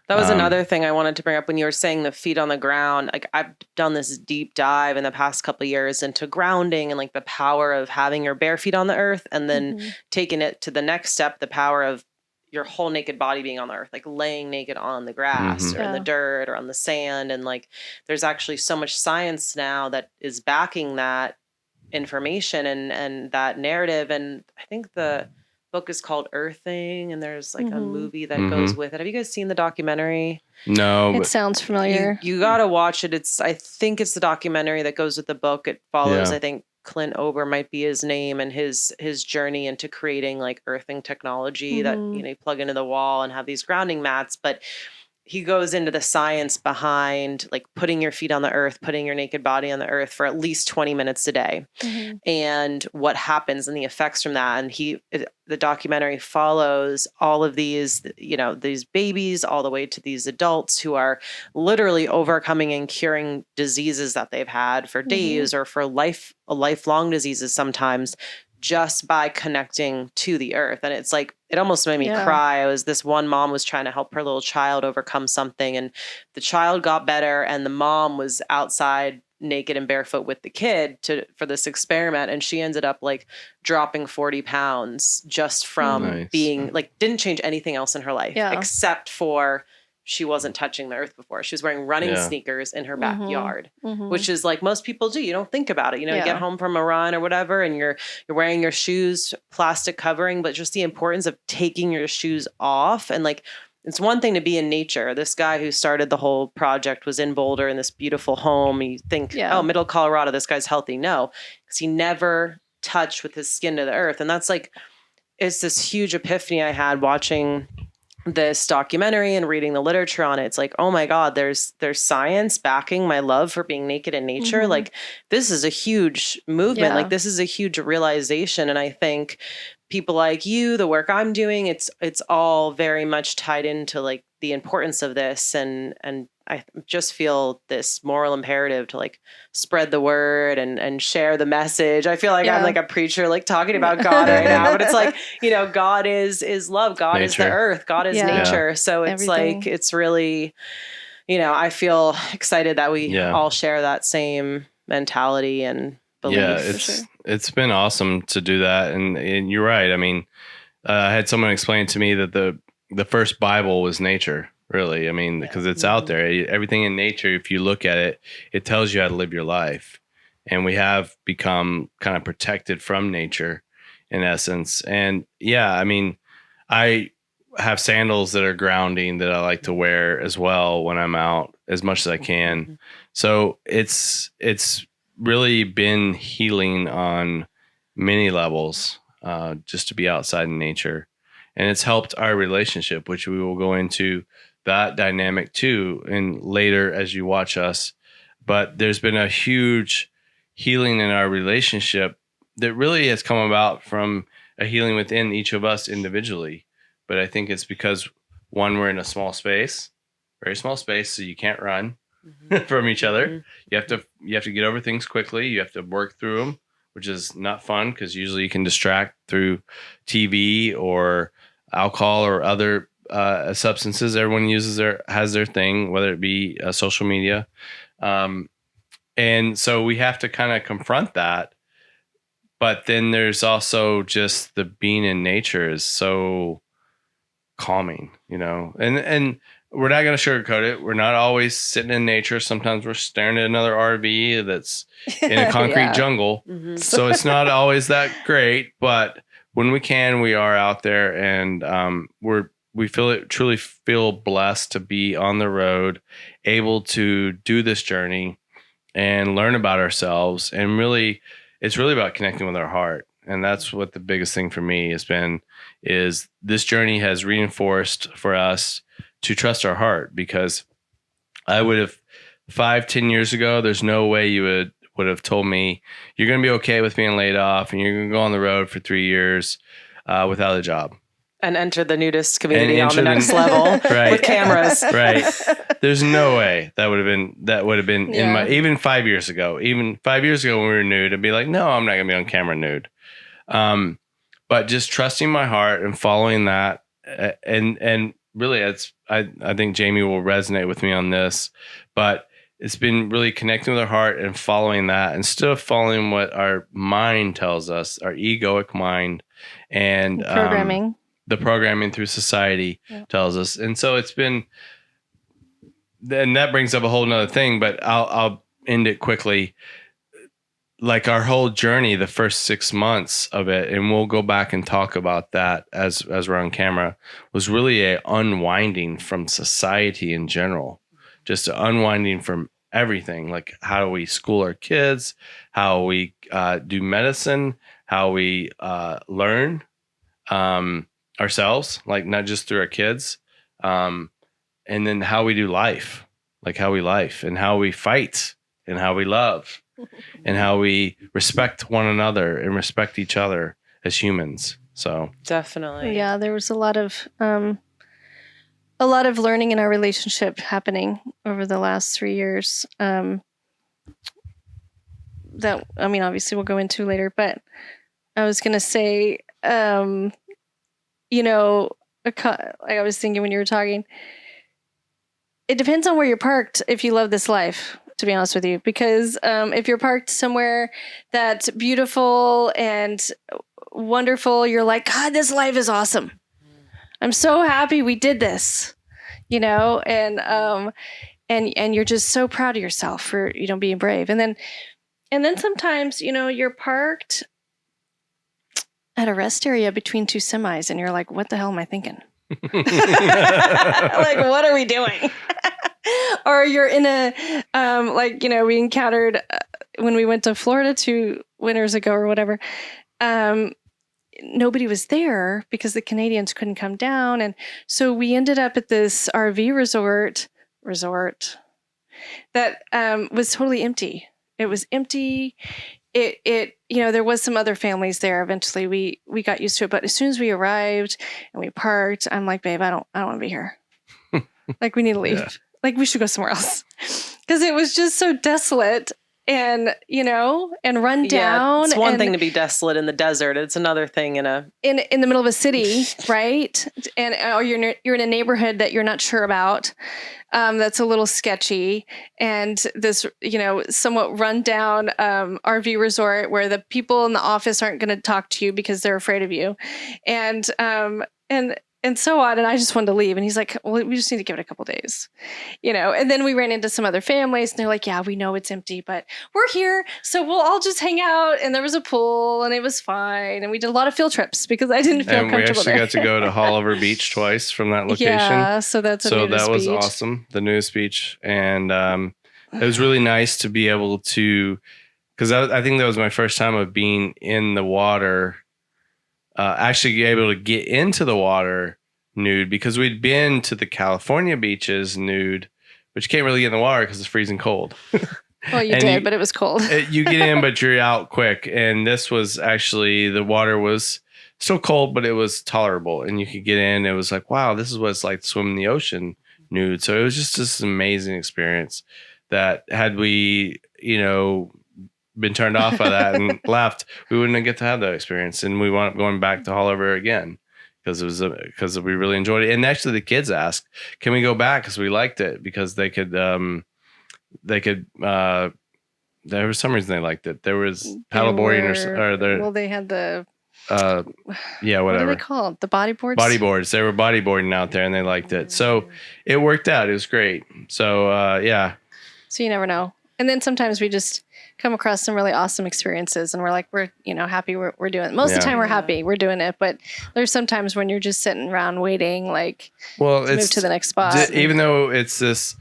That was another thing I wanted to bring up when you were saying the feet on the ground. Like I've done this deep dive in the past couple of years into grounding and like the power of having your bare feet on the earth and then taking it to the next step, the power of your whole naked body being on the earth, like laying naked on the grass or in the dirt or on the sand. And like, there's actually so much science now that is backing that information and that narrative. And I think the book is called Earthing, and there's like a movie that goes with it. Have you guys seen the documentary? No, it sounds familiar. You got to watch it. I think it's the documentary that goes with the book. It follows, I think Clint Ober might be his name, and his journey into creating like earthing technology that you plug into the wall and have these grounding mats. But he goes into the science behind like putting your feet on the earth, putting your naked body on the earth for at least 20 minutes a day and what happens and the effects from that. And the documentary follows all of these, these babies all the way to these adults who are literally overcoming and curing diseases that they've had for days or for lifelong diseases sometimes, just by connecting to the earth. And it's like, it almost made me cry. This one mom was trying to help her little child overcome something, and the child got better, and the mom was outside naked and barefoot with the kid for this experiment. And she ended up like dropping 40 pounds just from being like, didn't change anything else in her life except for she wasn't touching the earth before. She was wearing running sneakers in her backyard, which is like most people do. You don't think about it. You get home from a run or whatever, and you're wearing your shoes, plastic covering, but just the importance of taking your shoes off. And like, it's one thing to be in nature. This guy who started the whole project was in Boulder in this beautiful home. You think, oh, middle Colorado, this guy's healthy. No, because he never touched with his skin to the earth. And that's like, it's this huge epiphany I had watching this documentary and reading the literature on it. It's like, oh my God, there's science backing my love for being naked in nature. Like, this is a huge movement. Like, this is a huge realization. And I think people like you, the work I'm doing, it's all very much tied into like the importance of this. And I just feel this moral imperative to like spread the word and share the message. I feel like I'm like a preacher, like talking about God right now, but it's like, God is love. God is the earth. God is nature. So it's like, it's really, I feel excited that we all share that same mentality and belief. Yeah, it's been awesome to do that. And you're right. I mean, I had someone explain to me that the first Bible was nature. Really, I mean, because it's out there. Everything in nature, if you look at it, it tells you how to live your life. And we have become kind of protected from nature in essence. And I mean, I have sandals that are grounding that I like to wear as well when I'm out as much as I can. So it's really been healing on many levels, just to be outside in nature. And it's helped our relationship, which we will go into that dynamic too, and later as you watch us. But there's been a huge healing in our relationship that really has come about from a healing within each of us individually. But I think it's because one, we're in a small space, very small space, so you can't run from each other. You have to get over things quickly. You have to work through them, which is not fun because usually you can distract through TV or alcohol or other substances. Everyone has their thing, whether it be social media. And so we have to kind of confront that. But then there's also just the being in nature is so calming, and we're not going to sugarcoat it. We're not always sitting in nature. Sometimes we're staring at another RV that's in a concrete jungle. Mhm. So it's not always that great, but when we can, we are out there, and we truly feel blessed to be on the road, able to do this journey and learn about ourselves. And really, it's really about connecting with our heart. And that's what the biggest thing for me has been, is this journey has reinforced for us to trust our heart, because I would have 5-10 years ago, there's no way you would have told me you're going to be okay with being laid off and you're going to go on the road for 3 years without a job. And enter the nudist community on the next level right, with cameras. Right. There's no way that would have been in my, even 5 years ago, when we were nude, I'd be like, no, I'm not going to be on camera nude. But just trusting my heart and following that. And really, I think Jamie will resonate with me on this, but it's been really connecting with our heart and following that instead of following what our mind tells us, our egoic mind, and the programming through society tells us. And so it's been, and that brings up a whole nother thing, but I'll end it quickly. Like our whole journey, the first 6 months of it, and we'll go back and talk about that as we're on camera, was really a unwinding from society in general, just an unwinding from everything. Like, how do we school our kids, how we do medicine, how we learn ourselves, like not just through our kids, and then how we do life, like how we life and how we fight and how we love and how we respect one another and respect each other as humans. So definitely, yeah, there was a lot of learning in our relationship happening over the last 3 years. That, I mean, obviously we'll go into later, but I was going to say, I was thinking when you were talking, it depends on where you're parked if you love this life, to be honest with you. Because if you're parked somewhere that's beautiful and wonderful, you're like, God, this life is awesome. I'm so happy we did this, and you're just so proud of yourself for, being brave. And then sometimes, you're parked at a rest area between two semis and you're like, what the hell am I thinking? Like, what are we doing? Or you're in a, we encountered when we went to Florida 2 winters ago or whatever, nobody was there because the Canadians couldn't come down. And so we ended up at this RV resort that was totally empty. It was empty. It there was some other families there. Eventually we got used to it. But as soon as we arrived and we parked, I'm like, babe, I don't want to be here. Like, we need to leave. Yeah. Like, we should go somewhere else. Because it was just so desolate and, and run down. Yeah, it's one thing to be desolate in the desert. It's another thing in the middle of a city, right? And you're in a neighborhood that you're not sure about. That's a little sketchy. And this, somewhat run down RV resort where the people in the office aren't going to talk to you because they're afraid of you. And so on. And I just wanted to leave. And he's like, well, we just need to give it a couple days, and then we ran into some other families and they're like, yeah, we know it's empty, but we're here. So we'll all just hang out. And there was a pool and it was fine. And we did a lot of field trips because I didn't feel comfortable. And we actually got to go to Haulover Beach twice from that location. Yeah. So that's that was beach. Awesome. The nudist beach. And it was really nice to be able to, because I think that was my first time of being in the water, actually able to get into the water nude, because we'd been to the California beaches nude, but you can't really get in the water because it's freezing cold. Well, you did, but it was cold. You get in, but you're out quick. And this was actually, the water was still cold, but it was tolerable. And you could get in. It was like, wow, this is what it's like to swim in the ocean nude. So it was just this amazing experience that had we, been turned off by that and left, we wouldn't get to have that experience. And we wound up going back to Haulover again because we really enjoyed it. And actually the kids asked, can we go back? Because we liked it, because they could there was some reason they liked it. There was paddleboarding well, they had the yeah, What are whatever. they called? The bodyboards? Bodyboards. They were bodyboarding out there and they liked it. So it worked out. It was great. So, yeah. So you never know. And then sometimes we just come across some really awesome experiences and we're like, we're, happy we're doing it. Most of the time we're happy we're doing it. But there's sometimes when you're just sitting around waiting, like, Well, to move to the next spot. Even though it's this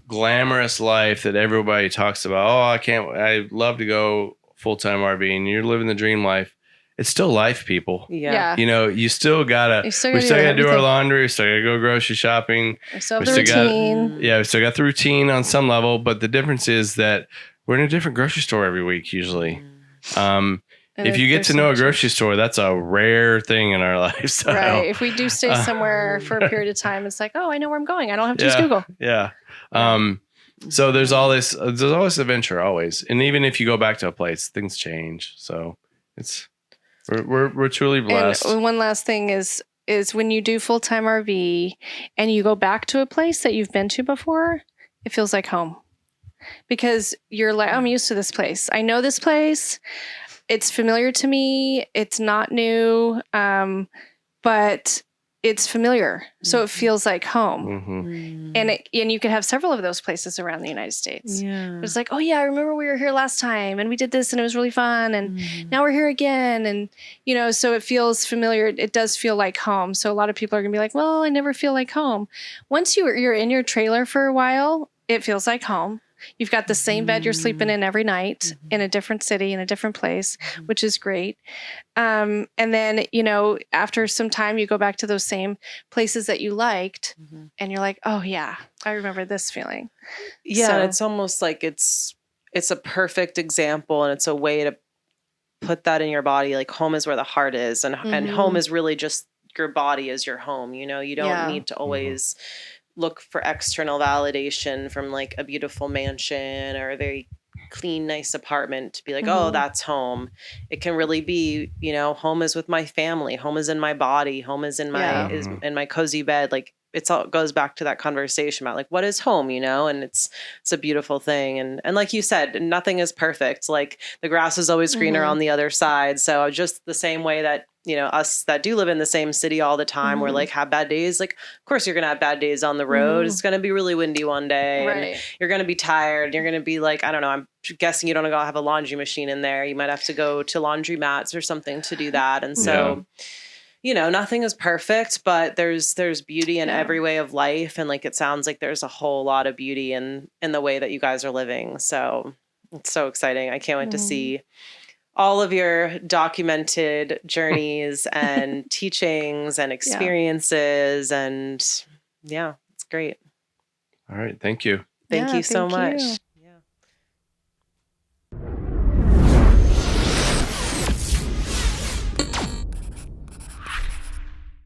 glamorous life that everybody talks about, I love to go full-time RV, and you're living the dream life. It's still life, people. Yeah. You still gotta, You still we gotta still do gotta do our everything. laundry. We still gotta go grocery shopping. We still have we the still routine. we still got the routine on some level, but the difference is that we're in a different grocery store every week, usually. And If you get there's to know a some grocery store, that's a rare thing in our lifestyle. Right. If we do stay somewhere for a period of time, it's like, oh, I know where I'm going. I don't have to use Yeah. Google. Yeah. So there's always adventure always. And even if you go back to a place, things change. So we're truly blessed. And one last thing is when you do full-time RV and you go back to a place that you've been to before, it feels like home. Because you're like, I'm used to this place. I know this place. It's familiar to me. It's not new, but it's familiar. So it feels like home. And you could have several of those places around the United States. Yeah. It's like, oh yeah, I remember we were here last time and we did this and it was really fun. And now we're here again. And, so it feels familiar. It does feel like home. So a lot of people are gonna be like, well, I never feel like home. Once you're in your trailer for a while, it feels like home. You've got the same bed you're sleeping in every night in a different city, in a different place, which is great. And then, after some time, you go back to those same places that you liked and you're like, oh yeah, I remember this feeling. Yeah. So, And it's almost like it's a perfect example, and it's a way to put that in your body. Like, home is where the heart is, and home is really just your body is your home. You don't need to always look for external validation from like a beautiful mansion or a very clean, nice apartment to be like, oh, that's home. It can really be, home is with my family, home is in my body, home is in my is in my cozy bed. Like, it goes back to that conversation about like, what is home, and it's a beautiful thing. And like you said, nothing is perfect. Like, the grass is always greener on the other side. So just the same way that, us that do live in the same city all the time, we're like, have bad days. Like, of course you're going to have bad days on the road. It's going to be really windy one day. Right. And you're going to be tired. You're going to be like, I don't know, I'm guessing you don't go have a laundry machine in there. You might have to go to laundry mats or something to do that. And so, nothing is perfect, but there's beauty in every way of life. And like, it sounds like there's a whole lot of beauty in the way that you guys are living. So it's so exciting. I can't wait to see all of your documented journeys and teachings and experiences. And it's great. All right. Thank you. Thank you so much.